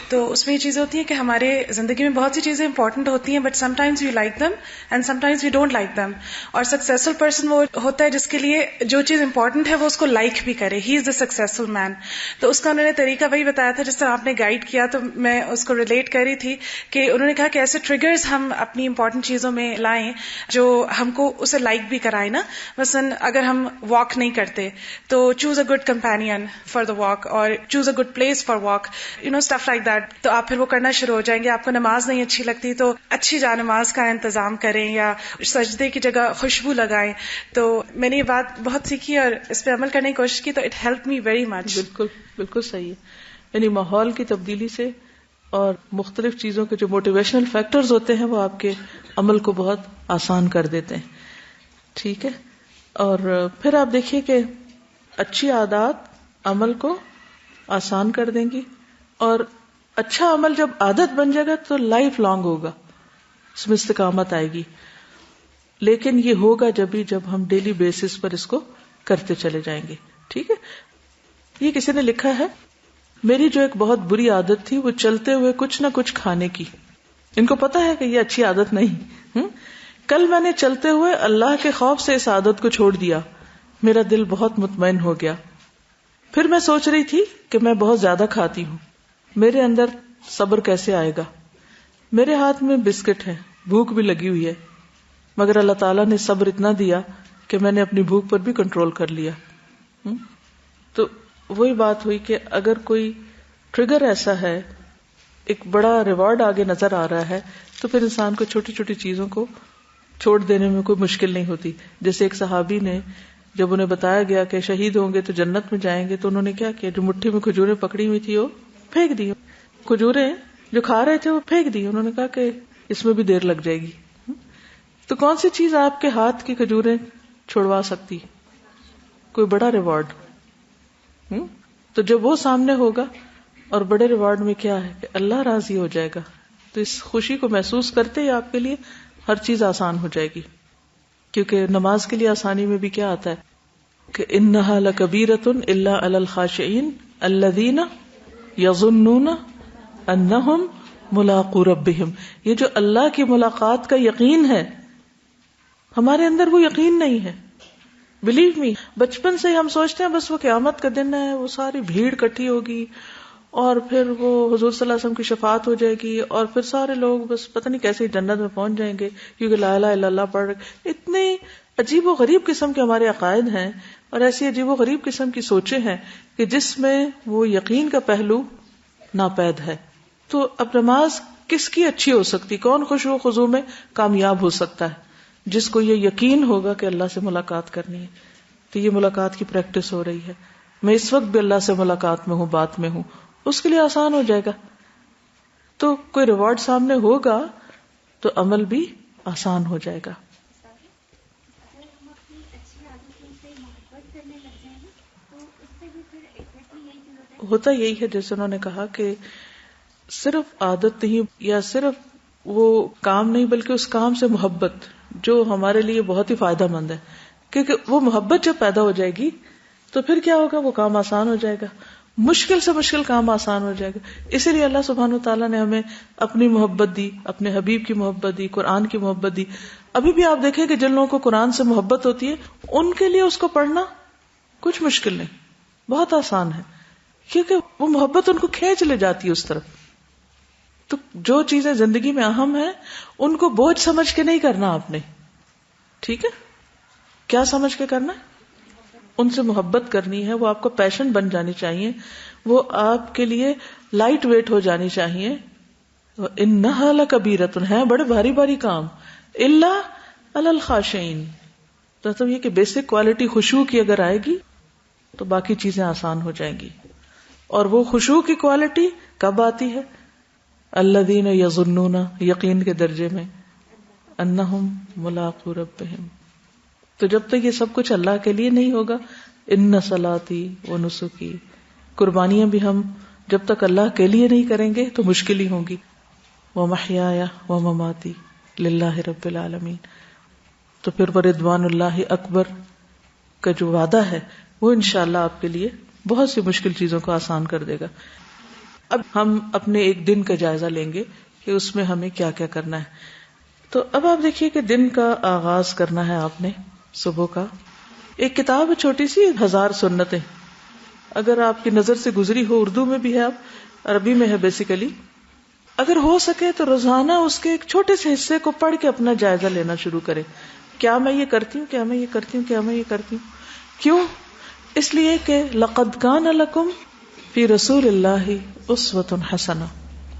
تو اس میں یہ چیزیں ہوتی ہیں کہ ہمارے زندگی میں بہت سی چیزیں امپورٹنٹ ہوتی ہیں، but sometimes we like them and sometimes we don't like them. اور سکسیسفل پرسن وہ ہوتا ہے جس کے لیے جو چیز امپورٹنٹ ہے وہ اس کو لائک بھی کرے. ہی از دا سکسیسفل مین. تو اس کا انہوں نے طریقہ وہی بتایا تھا جس طرح آپ نے گائیڈ کیا. تو میں اس کو ریلیٹ کر رہی تھی کہ انہوں نے کہا کہ ایسے ٹریگرز ہم اپنی امپورٹنٹ چیزوں میں لائیں جو ہم کو اسے لائک بھی کرائیں نا. مثلاً اگر ہم واک نہیں کرتے تو choose a good companion for the walk, اور choose a good place for walk, stuff like that. تو آپ پھر وہ کرنا شروع ہو جائیں گے. آپ کو نماز نہیں اچھی لگتی تو اچھی جا نماز کا انتظام کریں یا سجدے کی جگہ خوشبو لگائیں. تو میں نے یہ بات بہت سیکھی اور اس پہ عمل کرنے کی کوشش کی تو it help me very much. بالکل صحیح ہے. یعنی ماحول کی تبدیلی سے اور مختلف چیزوں کے جو موٹیویشنل فیکٹرز ہوتے ہیں وہ آپ کے عمل کو بہت آسان کر دیتے ہیں. ٹھیک ہے. اور پھر آپ دیکھیے کہ اچھی عادات عمل کو آسان کر دیں گی، اور اچھا عمل جب عادت بن جائے گا تو لائف لانگ ہوگا، اس میں استقامت آئے گی. لیکن یہ ہوگا جب ہم ڈیلی بیسس پر اس کو کرتے چلے جائیں گے. ٹھیک ہے. یہ کسی نے لکھا ہے، میری جو ایک بہت بری عادت تھی وہ چلتے ہوئے کچھ نہ کچھ کھانے کی. ان کو پتا ہے کہ یہ اچھی عادت نہیں. کل میں نے چلتے ہوئے اللہ کے خوف سے اس عادت کو چھوڑ دیا. میرا دل بہت مطمئن ہو گیا. پھر میں سوچ رہی تھی کہ میں بہت زیادہ کھاتی ہوں، میرے اندر صبر کیسے آئے گا؟ میرے ہاتھ میں بسکٹ ہے، بھوک بھی لگی ہوئی ہے، مگر اللہ تعالیٰ نے صبر اتنا دیا کہ میں نے اپنی بھوک پر بھی کنٹرول کر لیا. تو وہی بات ہوئی کہ اگر کوئی ٹریگر ایسا ہے، ایک بڑا ریوارڈ آگے نظر آ رہا ہے، تو پھر انسان کو چھوٹی چھوٹی چیزوں کو چھوڑ دینے میں کوئی مشکل نہیں ہوتی. جیسے ایک صحابی نے جب انہیں بتایا گیا کہ شہید ہوں گے تو جنت میں جائیں گے، تو انہوں نے کیا کیا؟ جو مٹھی میں کھجوریں پکڑی ہوئی تھی وہ پھینک دی. کھجوریں جو کھا رہے تھے وہ پھینک دی. انہوں نے کہا کہ اس میں بھی دیر لگ جائے گی. تو کون سی چیز آپ کے ہاتھ کی کھجوریں چھوڑوا سکتی؟ کوئی بڑا ریوارڈ. تو جب وہ سامنے ہوگا، اور بڑے ریوارڈ میں کیا ہے کہ اللہ راضی ہو جائے گا، تو اس خوشی کو محسوس کرتے ہی آپ کے لیے ہر چیز آسان ہو جائے گی. کیونکہ نماز کے لیے آسانی میں بھی کیا آتا ہے کہ انہا لکبیرۃ الا علی الخاشعین الذین یظنون انہم ملاقو ربہم. یہ جو اللہ کی ملاقات کا یقین ہے، ہمارے اندر وہ یقین نہیں ہے. بلیو می، بچپن سے ہم سوچتے ہیں بس وہ قیامت کا دن ہے، وہ ساری بھیڑ کٹھی ہوگی اور پھر وہ حضور صلی اللہ علیہ وسلم کی شفاعت ہو جائے گی، اور پھر سارے لوگ بس پتہ نہیں کیسے جنت میں پہنچ جائیں گے کیونکہ لا الہ الا اللہ پڑھ رہے. اتنے عجیب و غریب قسم کے ہمارے عقائد ہیں اور ایسی عجیب و غریب قسم کی سوچیں ہیں کہ جس میں وہ یقین کا پہلو ناپید ہے. تو اب نماز کس کی اچھی ہو سکتی؟ کون خشوع و خضوع میں کامیاب ہو سکتا ہے؟ جس کو یہ یقین ہوگا کہ اللہ سے ملاقات کرنی ہے. تو یہ ملاقات کی پریکٹس ہو رہی ہے. میں اس وقت بھی اللہ سے ملاقات میں ہوں، بات میں ہوں، اس کے لیے آسان ہو جائے گا. تو کوئی ریوارڈ سامنے ہوگا تو عمل بھی آسان ہو جائے گا. ہوتا یہی ہے جیسے انہوں نے کہا کہ صرف عادت نہیں یا صرف وہ کام نہیں، بلکہ اس کام سے محبت جو ہمارے لیے بہت ہی فائدہ مند ہے. کیونکہ وہ محبت جب پیدا ہو جائے گی تو پھر کیا ہوگا؟ وہ کام آسان ہو جائے گا، مشکل سے مشکل کام آسان ہو جائے گا. اسی لیے اللہ سبحانہ وتعالیٰ نے ہمیں اپنی محبت دی، اپنے حبیب کی محبت دی، قرآن کی محبت دی. ابھی بھی آپ دیکھیں کہ جن لوگوں کو قرآن سے محبت ہوتی ہے ان کے لیے اس کو پڑھنا کچھ مشکل نہیں، بہت آسان ہے، کیونکہ وہ محبت ان کو کھینچ لے جاتی ہے اس طرف. تو جو چیزیں زندگی میں اہم ہیں ان کو بوجھ سمجھ کے نہیں کرنا آپ نے. ٹھیک ہے؟ کیا سمجھ کے کرنا ہے؟ ان سے محبت کرنی ہے، وہ آپ کا پیشن بن جانی چاہیے، وہ آپ کے لیے لائٹ ویٹ ہو جانی چاہیے. انہا لکبیرۃ، ہے بڑے بھاری بھاری کام، الا علی الخاشعین. تو مطلب یہ کہ بیسک کوالٹی خشوع کی اگر آئے گی تو باقی چیزیں آسان ہو جائیں گی. اور وہ خشوع کی کوالٹی کب آتی ہے؟ الذین یظنون، یقین کے درجے میں، انہم ملاقو ربہم. تو جب تک یہ سب کچھ اللہ کے لیے نہیں ہوگا، ان صلاتی و نسکی، قربانیاں بھی ہم جب تک اللہ کے لیے نہیں کریں گے تو مشکل ہی ہوں گی. ومحیایا ومماتی للہ رب العالمین. تو پھر رضوان اللہ اکبر کا جو وعدہ ہے وہ انشاءاللہ آپ کے لیے بہت سی مشکل چیزوں کو آسان کر دے گا. اب ہم اپنے ایک دن کا جائزہ لیں گے کہ اس میں ہمیں کیا کیا کرنا ہے. تو اب آپ دیکھیے کہ دن کا آغاز کرنا ہے آپ نے صبح کا. ایک کتاب ہے چھوٹی سی، 1000 سنتیں، اگر آپ کی نظر سے گزری ہو، اردو میں بھی ہے، آپ عربی میں ہے بیسیکلی. اگر ہو سکے تو روزانہ اس کے ایک چھوٹے سے حصے کو پڑھ کے اپنا جائزہ لینا شروع کریں. کیا میں یہ کرتی ہوں، کیا میں یہ کرتی ہوں، کیا میں یہ کرتی ہوں. کیوں؟ اس لیے کہ لقد کان لکم فی رسول اللہ اسوۃ حسنہ.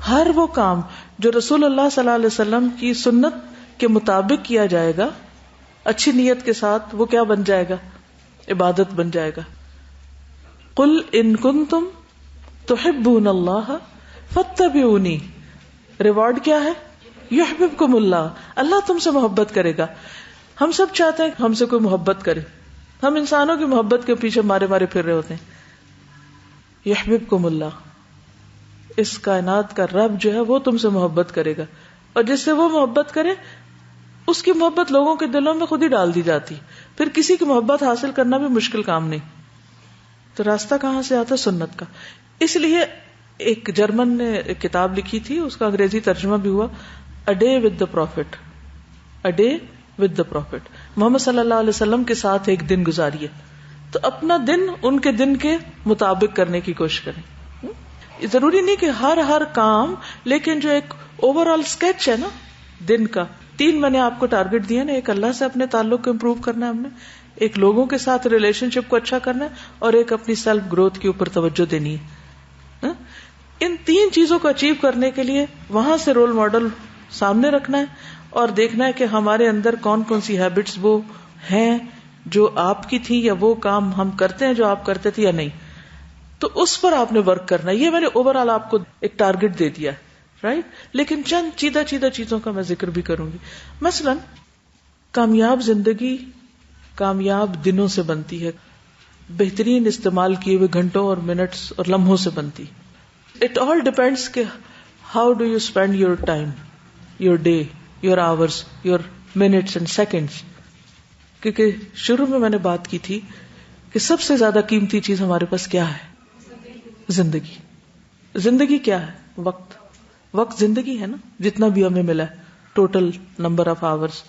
ہر وہ کام جو رسول اللہ صلی اللہ علیہ وسلم کی سنت کے مطابق کیا جائے گا اچھی نیت کے ساتھ، وہ کیا بن جائے گا؟ عبادت بن جائے گا. قل ان کنتم تحبون اللہ فاتبعونی. ریوارڈ کیا ہے؟ یحببکم اللہ، اللہ تم سے محبت کرے گا. ہم سب چاہتے ہیں کہ ہم سے کوئی محبت کرے، ہم انسانوں کی محبت کے پیچھے مارے مارے پھر رہے ہوتے ہیں. یحببکم اللہ، اس کائنات کا رب جو ہے وہ تم سے محبت کرے گا، اور جس سے وہ محبت کرے اس کی محبت لوگوں کے دلوں میں خود ہی ڈال دی جاتی. پھر کسی کی محبت حاصل کرنا بھی مشکل کام نہیں. تو راستہ کہاں سے آتا؟ سنت کا. اس لیے ایک جرمن نے ایک کتاب لکھی تھی، اس کا انگریزی ترجمہ بھی ہوا a day with the prophet. A day with the prophet, Muhammad صلی اللہ علیہ وسلم کے ساتھ ایک دن گزاریے. تو اپنا دن ان کے دن کے مطابق کرنے کی کوشش کریں. ضروری نہیں کہ ہر کام، لیکن جو ایک اوور آل اسکیچ ہے نا دن کا. 3 میں نے آپ کو ٹارگٹ دیا نا، ایک اللہ سے اپنے تعلق کو امپروو کرنا ہے ہم نے، ایک لوگوں کے ساتھ ریلیشن شپ کو اچھا کرنا ہے، اور ایک اپنی سیلف گروتھ کے اوپر توجہ دینی ہے. ان 3 چیزوں کو اچیو کرنے کے لیے وہاں سے رول ماڈل سامنے رکھنا ہے اور دیکھنا ہے کہ ہمارے اندر کون کون سی ہیبٹس وہ ہیں جو آپ کی تھی، یا وہ کام ہم کرتے ہیں جو آپ کرتے تھے یا نہیں. تو اس پر آپ نے ورک کرنا ہے. یہ میں نے اوور آل آپ کو ایک ٹارگٹ دے دیا ہے، رائٹ. لیکن چند چیدہ چیزوں کا میں ذکر بھی کروں گی. مثلا کامیاب زندگی کامیاب دنوں سے بنتی ہے، بہترین استعمال کیے ہوئے گھنٹوں اور منٹس اور لمحوں سے بنتی. اٹ آل ڈیپینڈس کہ how do you spend your time, your day, your hours, your minutes and seconds. کیونکہ شروع میں نے بات کی تھی کہ سب سے زیادہ قیمتی چیز ہمارے پاس کیا ہے؟ زندگی. زندگی کیا ہے؟ وقت زندگی ہے نا، جتنا بھی ہمیں ملا ہے، ٹوٹل نمبر آف آورس.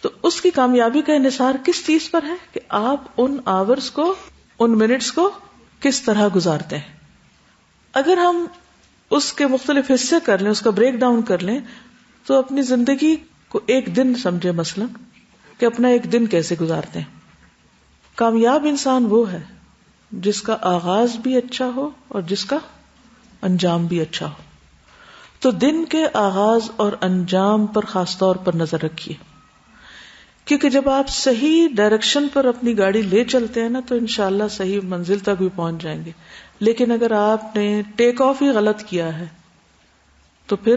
تو اس کی کامیابی کا انحصار کس چیز پر ہے کہ آپ ان آورس کو، ان منٹس کو کس طرح گزارتے ہیں. اگر ہم اس کے مختلف حصے کر لیں، اس کا بریک ڈاؤن کر لیں، تو اپنی زندگی کو ایک دن سمجھے مثلا کہ اپنا ایک دن کیسے گزارتے ہیں. کامیاب انسان وہ ہے جس کا آغاز بھی اچھا ہو اور جس کا انجام بھی اچھا ہو. تو دن کے آغاز اور انجام پر خاص طور پر نظر رکھیے، کیونکہ جب آپ صحیح ڈائریکشن پر اپنی گاڑی لے چلتے ہیں نا تو انشاءاللہ صحیح منزل تک بھی پہنچ جائیں گے. لیکن اگر آپ نے ٹیک آف ہی غلط کیا ہے تو پھر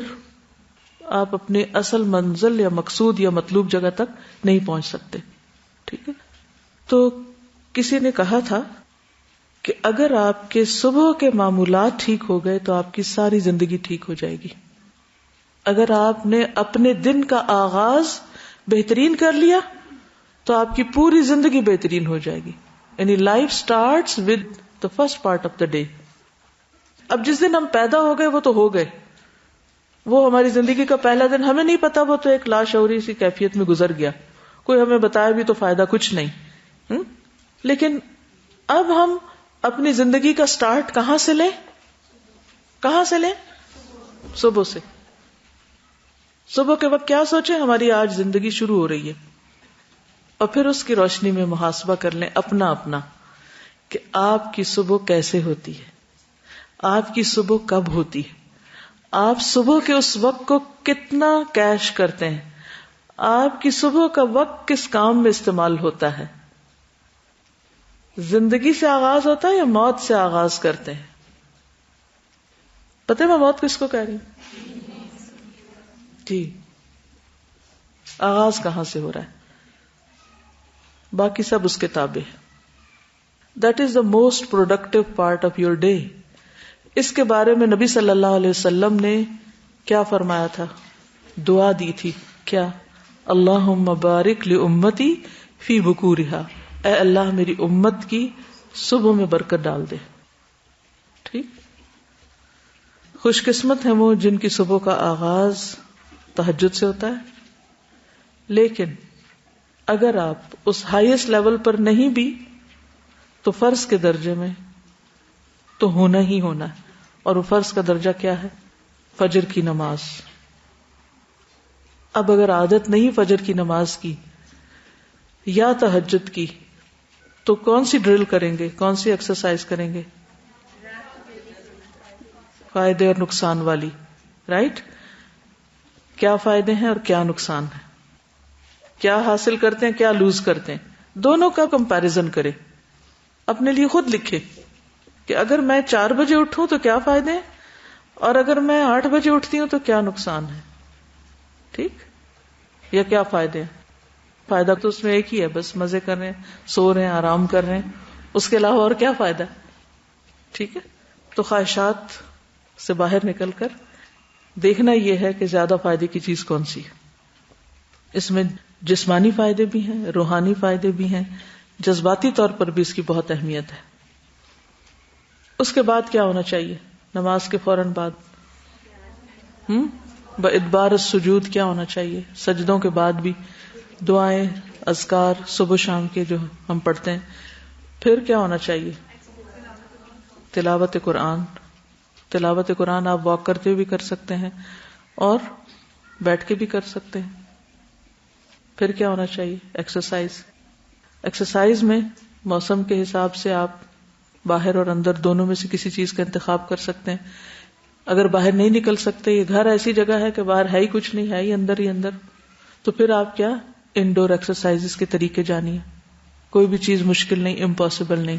آپ اپنے اصل منزل یا مقصود یا مطلوب جگہ تک نہیں پہنچ سکتے. ٹھیک ہے. تو کسی نے کہا تھا کہ اگر آپ کے صبح کے معمولات ٹھیک ہو گئے تو آپ کی ساری زندگی ٹھیک ہو جائے گی. اگر آپ نے اپنے دن کا آغاز بہترین کر لیا تو آپ کی پوری زندگی بہترین ہو جائے گی. یعنی life starts with the first part of the day. اب جس دن ہم پیدا ہو گئے وہ تو ہو گئے، وہ ہماری زندگی کا پہلا دن ہمیں نہیں پتا، وہ تو ایک لاشعوری سی کیفیت میں گزر گیا، کوئی ہمیں بتایا بھی تو فائدہ کچھ نہیں. لیکن اب ہم اپنی زندگی کا سٹارٹ کہاں سے لیں؟ صبح سے. صبح کے وقت کیا سوچیں؟ ہماری آج زندگی شروع ہو رہی ہے. اور پھر اس کی روشنی میں محاسبہ کر لیں اپنا اپنا کہ آپ کی صبح کیسے ہوتی ہے، آپ کی صبح کب ہوتی ہے، آپ صبح کے اس وقت کو کتنا کیش کرتے ہیں، آپ کی صبح کا وقت کس کام میں استعمال ہوتا ہے. زندگی سے آغاز ہوتا ہے یا موت سے آغاز کرتے ہیں؟ پتہ ہے میں موت کس کو کہہ رہی ہوں؟ جی، آغاز کہاں سے ہو رہا ہے؟ باقی سب اس کے تابع ہے. That is the most productive part of your day. اس کے بارے میں نبی صلی اللہ علیہ وسلم نے کیا فرمایا تھا؟ دعا دی تھی کیا؟ اللہم بارک لامتی فی بکورہا، اے اللہ میری امت کی صبح میں برکت ڈال دے. ٹھیک، خوش قسمت ہیں وہ جن کی صبح کا آغاز تہجد سے ہوتا ہے. لیکن اگر آپ اس ہائیسٹ لیول پر نہیں بھی تو فرض کے درجے میں تو ہونا ہی ہونا ہے. اور وہ فرض کا درجہ کیا ہے؟ فجر کی نماز. اب اگر عادت نہیں فجر کی نماز کی یا تہجد کی تو کون سی ڈرل کریں گے، کون سی ایکسرسائز کریں گے؟ فائدے اور نقصان والی، رائٹ؟ کیا فائدے ہیں اور کیا نقصان ہے، کیا حاصل کرتے ہیں کیا لوز کرتے ہیں، دونوں کا کمپیریزن کرے، اپنے لیے خود لکھے کہ اگر میں 4 بجے اٹھوں تو کیا فائدے ہیں اور اگر میں 8 بجے اٹھتی ہوں تو کیا نقصان ہے. ٹھیک، یا کیا فائدے ہیں؟ فائدہ تو اس میں ایک ہی ہے، بس مزے کر رہے ہیں، سو رہے ہیں، آرام کر رہے ہیں، اس کے علاوہ اور کیا فائدہ ہے؟ ٹھیک ہے، تو خواہشات سے باہر نکل کر دیکھنا یہ ہے کہ زیادہ فائدے کی چیز کون سی ہے. اس میں جسمانی فائدے بھی ہیں، روحانی فائدے بھی ہیں، جذباتی طور پر بھی اس کی بہت اہمیت ہے. اس کے بعد کیا ہونا چاہیے؟ نماز کے فوراً بعد بادبار السجود کیا ہونا چاہیے؟ سجدوں کے بعد بھی دعائیں، اذکار صبح شام کے جو ہم پڑھتے ہیں. پھر کیا ہونا چاہیے؟ تلاوت قرآن. تلاوت قرآن آپ واک کرتے ہوئے بھی کر سکتے ہیں اور بیٹھ کے بھی کر سکتے ہیں. پھر کیا ہونا چاہیے؟ ایکسرسائز. ایکسرسائز میں موسم کے حساب سے آپ باہر اور اندر دونوں میں سے کسی چیز کا انتخاب کر سکتے ہیں. اگر باہر نہیں نکل سکتے، یہ گھر ایسی جگہ ہے کہ باہر ہے ہی کچھ نہیں، ہے ہی اندر، تو پھر آپ کیا انڈور ایکسرسائز کے طریقے جانیے. کوئی بھی چیز مشکل نہیں، امپاسبل نہیں.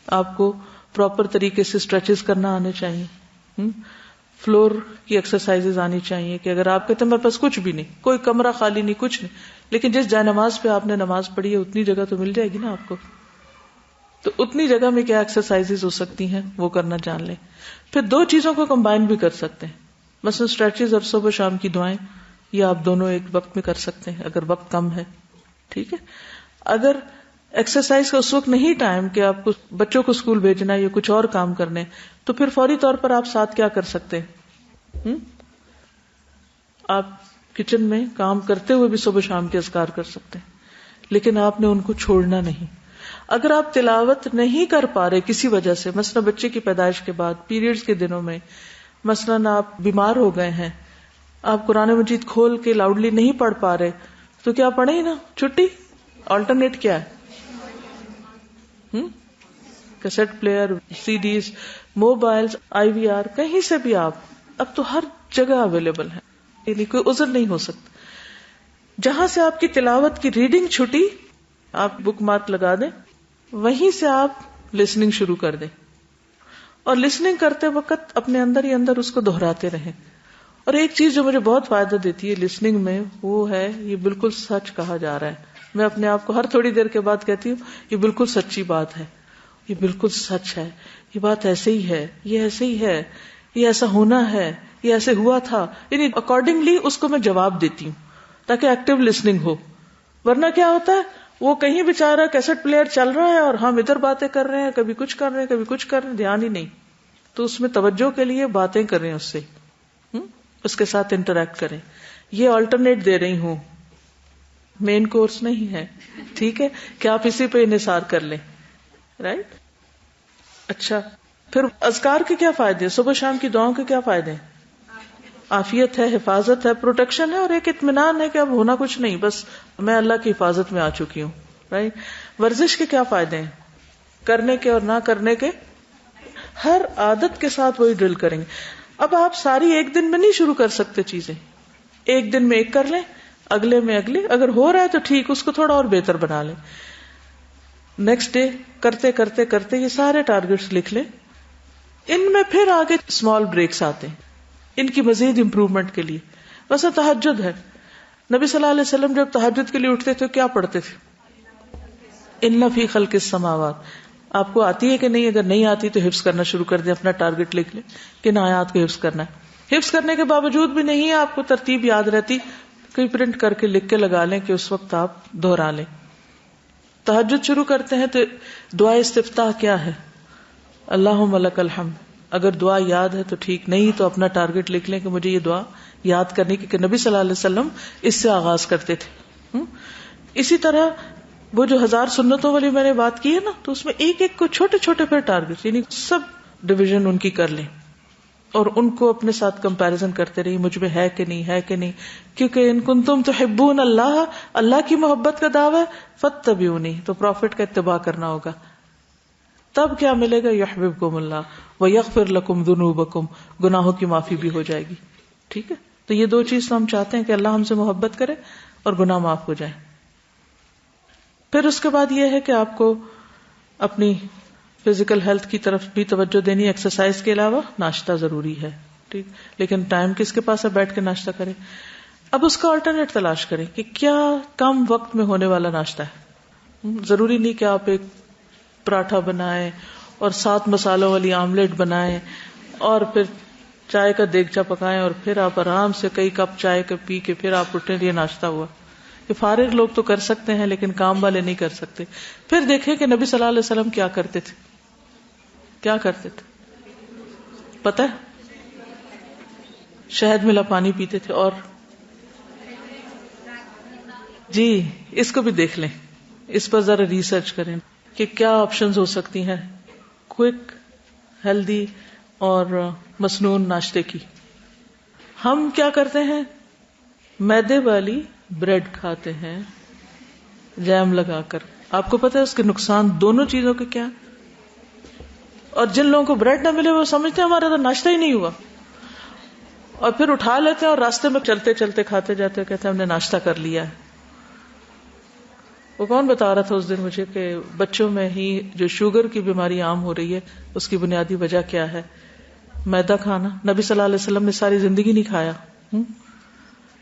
آپ کو پراپر طریقے سے اسٹریچز کرنا آنے چاہیے، فلور کی ایکسرسائز آنی چاہیے کہ اگر آپ کہتے ہیں میرے پاس کچھ بھی نہیں، کوئی کمرہ خالی نہیں، کچھ نہیں، لیکن جس جائے نماز پہ آپ نے نماز پڑھی ہے اتنی جگہ تو مل جائے گی نا آپ کو، تو اتنی جگہ میں کیا ایکسرسائز ہو سکتی ہیں وہ کرنا جان لیں. پھر 2 چیزوں کو کمبائن بھی کر سکتے ہیں، مثلا اسٹریچز اور صبح شام کی دعائیں، یہ آپ دونوں ایک وقت میں کر سکتے ہیں اگر وقت کم ہے. ٹھیک ہے، اگر ایکسرسائز کا اس وقت نہیں ٹائم کہ آپ کو بچوں کو اسکول بھیجنا ہے یا کچھ اور کام کرنے، تو پھر فوری طور پر آپ ساتھ کیا کر سکتے ہیں؟ آپ کچن میں کام کرتے ہوئے بھی صبح شام کے اذکار کر سکتے ہیں، لیکن آپ نے ان کو چھوڑنا نہیں. اگر آپ تلاوت نہیں کر پا رہے کسی وجہ سے، مثلا بچے کی پیدائش کے بعد، پیریڈز کے دنوں میں، مثلا آپ بیمار ہو گئے ہیں، آپ قرآن مجید کھول کے لاؤڈلی نہیں پڑھ پا رہے، تو کیا پڑھیں ہی نا، چھٹی. آلٹرنیٹ کیا ہے؟ کیسٹ پلیئر، سی ڈیز، موبائلز، IVR، کہیں سے بھی آپ اب تو ہر جگہ اویلیبل ہیں، یعنی کوئی عذر نہیں ہو سکتا. جہاں سے آپ کی تلاوت کی ریڈنگ چھٹی، آپ بک مارک لگا دیں، وہیں سے آپ لسننگ شروع کر دیں، اور لسننگ کرتے وقت اپنے اندر ہی اندر اس کو دہراتے رہیں. اور ایک چیز جو مجھے بہت فائدہ دیتی ہے لسننگ میں، وہ ہے یہ بالکل سچ کہا جا رہا ہے. میں اپنے آپ کو ہر تھوڑی دیر کے بعد کہتی ہوں یہ بالکل سچی بات ہے، یہ بالکل سچ ہے، یہ بات ایسے ہی ہے، یہ ایسے ہی ہے، یہ ایسا ہونا ہے، یہ ایسے ہوا تھا، یعنی اکارڈنگلی اس کو میں جواب دیتی ہوں تاکہ ایکٹیو لسننگ ہو. ورنہ کیا ہوتا ہے، وہ کہیں بیچارہ کیسٹ پلیئر چل رہا ہے اور ہم ادھر باتیں کر رہے ہیں، کبھی کچھ کر رہے ہیں، کبھی کچھ کر رہے ہیں، دھیان ہی نہیں. تو اس میں توجہ کے لیے باتیں کر رہے ہیں، اس سے اس کے ساتھ انٹریکٹ کریں. یہ آلٹرنیٹ دے رہی ہوں، مین کورس نہیں ہے. ٹھیک ہے کہ آپ اسی پہ انحصار کر لیں، رائٹ. اچھا، پھر اذکار کے کیا فائدے ہیں؟ صبح شام کی دعاؤں کے کیا فائدے ہیں؟ عافیت ہے، حفاظت ہے، پروٹیکشن ہے، اور ایک اطمینان ہے کہ اب ہونا کچھ نہیں، بس میں اللہ کی حفاظت میں آ چکی ہوں. رائٹ. ورزش کے کیا فائدے ہیں؟ کرنے کے اور نہ کرنے کے. ہر عادت کے ساتھ وہی ڈرل کریں گے. اب آپ ساری ایک دن میں نہیں شروع کر سکتے چیزیں، ایک دن میں ایک کر لیں، اگلے میں اگلے، اگر ہو رہا ہے تو ٹھیک، اس کو تھوڑا اور بہتر بنا لیں. نیکسٹ ڈے کرتے کرتے کرتے یہ سارے ٹارگیٹس لکھ لیں. ان میں پھر آگے اسمال بریکس آتے ہیں ان کی مزید امپروومنٹ کے لیے. ویسے تہجد ہے، نبی صلی اللہ علیہ وسلم جب تہجد کے لیے اٹھتے تھے کیا پڑھتے تھے؟ ان فی خلق السماوات. آپ کو آتی ہے کہ نہیں؟ اگر نہیں آتی تو حفظ کرنا شروع کر دیں، اپنا ٹارگیٹ لکھ لیں کن آیات کو حفظ کرنا ہے. حفظ کرنے کے باوجود بھی نہیں آپ کو ترتیب یاد رہتی، کوئی پرنٹ کر کے لکھ کے لگا لیں کہ اس وقت آپ دہرا لیں. تہجد شروع کرتے ہیں تو دعا استفتاح کیا ہے؟ اللہم لک الحمد. اگر دعا یاد ہے تو ٹھیک، نہیں تو اپنا ٹارگیٹ لکھ لیں کہ مجھے یہ دعا یاد کرنی، کیونکہ نبی صلی اللہ علیہ وسلم اس سے آغاز کرتے تھے. اسی طرح وہ جو 1000 سنتوں والی میں نے بات کی ہے نا، تو اس میں ایک ایک کو چھوٹے چھوٹے پھر ٹارگیٹ، یعنی سب ڈویژن ان کی کر لیں اور ان کو اپنے ساتھ کمپیریزن کرتے رہیے، مجھ میں ہے کہ نہیں ہے کہ نہیں. کیونکہ ان کنتم تحبون اللہ، اللہ کی محبت کا دعویٰ فاتبعونی، تو پروفٹ کا اتباع کرنا ہوگا. تب کیا ملے گا؟ یحببکم اللہ ویغفر لکم ذنوبکم، گناہوں کی معافی بھی ہو جائے گی. ٹھیک ہے، تو یہ دو چیز تو ہم چاہتے ہیں کہ اللہ ہم سے محبت کرے اور گناہ معاف ہو جائے. پھر اس کے بعد یہ ہے کہ آپ کو اپنی فزیکل ہیلتھ کی طرف بھی توجہ دینی. ایکسرسائز کے علاوہ ناشتہ ضروری ہے، ٹھیک، لیکن ٹائم کس کے پاس ہے بیٹھ کے ناشتہ کریں. اب اس کا آلٹرنیٹ تلاش کریں کہ کیا کم وقت میں ہونے والا ناشتہ ہے. ضروری نہیں کہ آپ ایک پراٹھا بنائیں اور 7 مسالوں والی آملیٹ بنائیں اور پھر چائے کا دیگچا پکائیں اور پھر آپ آرام سے کئی کپ چائے کا پی کے پھر آپ اٹھیں یہ ناشتہ ہوا. کہ فارغ لوگ تو کر سکتے ہیں لیکن کام والے نہیں کر سکتے. پھر دیکھیں کہ نبی صلی اللہ علیہ وسلم کیا کرتے تھے. کیا کرتے تھے پتہ ہے؟ شہد ملا پانی پیتے تھے. اور جی اس کو بھی دیکھ لیں، اس پر ذرا ریسرچ کریں کہ کیا آپشنز ہو سکتی ہیں کوئک، ہیلدی اور مسنون ناشتے کی. ہم کیا کرتے ہیں؟ میدے والی بریڈ کھاتے ہیں جیم لگا کر. آپ کو پتہ ہے اس کے نقصان دونوں چیزوں کے کیا؟ اور جن لوگوں کو بریڈ نہ ملے وہ سمجھتے ہیں ہمارا تو ناشتہ ہی نہیں ہوا، اور پھر اٹھا لیتے ہیں اور راستے میں چلتے چلتے کھاتے جاتے کہتے ہیں ہم نے ناشتہ کر لیا ہے. وہ کون بتا رہا تھا اس دن مجھے کہ بچوں میں ہی جو شوگر کی بیماری عام ہو رہی ہے اس کی بنیادی وجہ کیا ہے؟ میدا کھانا. نبی صلی اللہ علیہ وسلم نے ساری زندگی نہیں کھایا.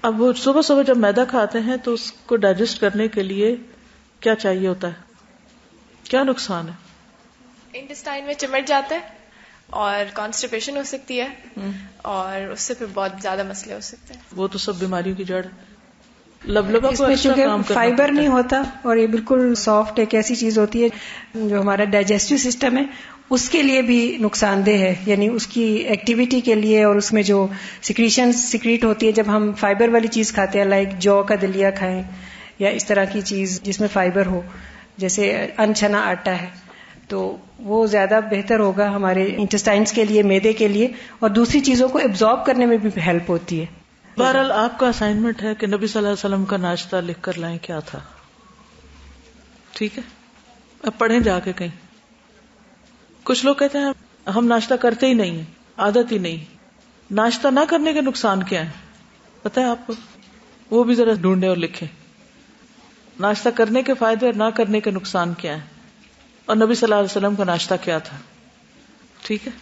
اب وہ صبح صبح جب میدا کھاتے ہیں تو اس کو ڈائجسٹ کرنے کے لیے کیا چاہیے ہوتا ہے؟ کیا نقصان ہے؟ انٹسٹائن میں چمٹ جاتا ہے اور کانسٹیپیشن ہو سکتی ہے اور اس سے پھر بہت زیادہ مسئلے ہو سکتے ہیں. وہ تو سب بیماریوں کی جڑ ہے. لبلبا اس میں چونکہ فائبر نہیں ہوتا اور یہ بالکل سافٹ ایک ایسی چیز ہوتی ہے جو ہمارا ڈائجسٹو سسٹم ہے اس کے لیے بھی نقصان دہ ہے. یعنی اس کی ایکٹیویٹی کے لیے اور اس میں جو سیکریشن سیکریٹ ہوتی ہے جب ہم فائبر والی چیز کھاتے ہیں، لائک جو کا دلیا کھائیں یا اس طرح کی چیز جس میں فائبر ہو، جیسے انچنا آٹا ہے، تو وہ زیادہ بہتر ہوگا ہمارے انٹسٹائنس کے لیے، معدے کے لیے، اور دوسری چیزوں کو ایبزارب کرنے میں بھی ہیلپ ہوتی ہے. بہرحال آپ کا اسائنمنٹ ہے کہ نبی صلی اللہ علیہ وسلم کا ناشتہ لکھ کر لائیں کیا تھا. ٹھیک ہے، اب پڑھیں جا کے کہیں. کچھ لوگ کہتے ہیں ہم ناشتہ کرتے ہی نہیں ہیں، عادت ہی نہیں. ناشتہ نہ کرنے کے نقصان کیا ہے پتہ ہے آپ کو؟ وہ بھی ذرا ڈھونڈیں اور لکھیں. ناشتہ کرنے کے فائدے اور نہ کرنے کے نقصان کیا ہے، اور نبی صلی اللہ علیہ وسلم کا ناشتہ کیا تھا. ٹھیک ہے.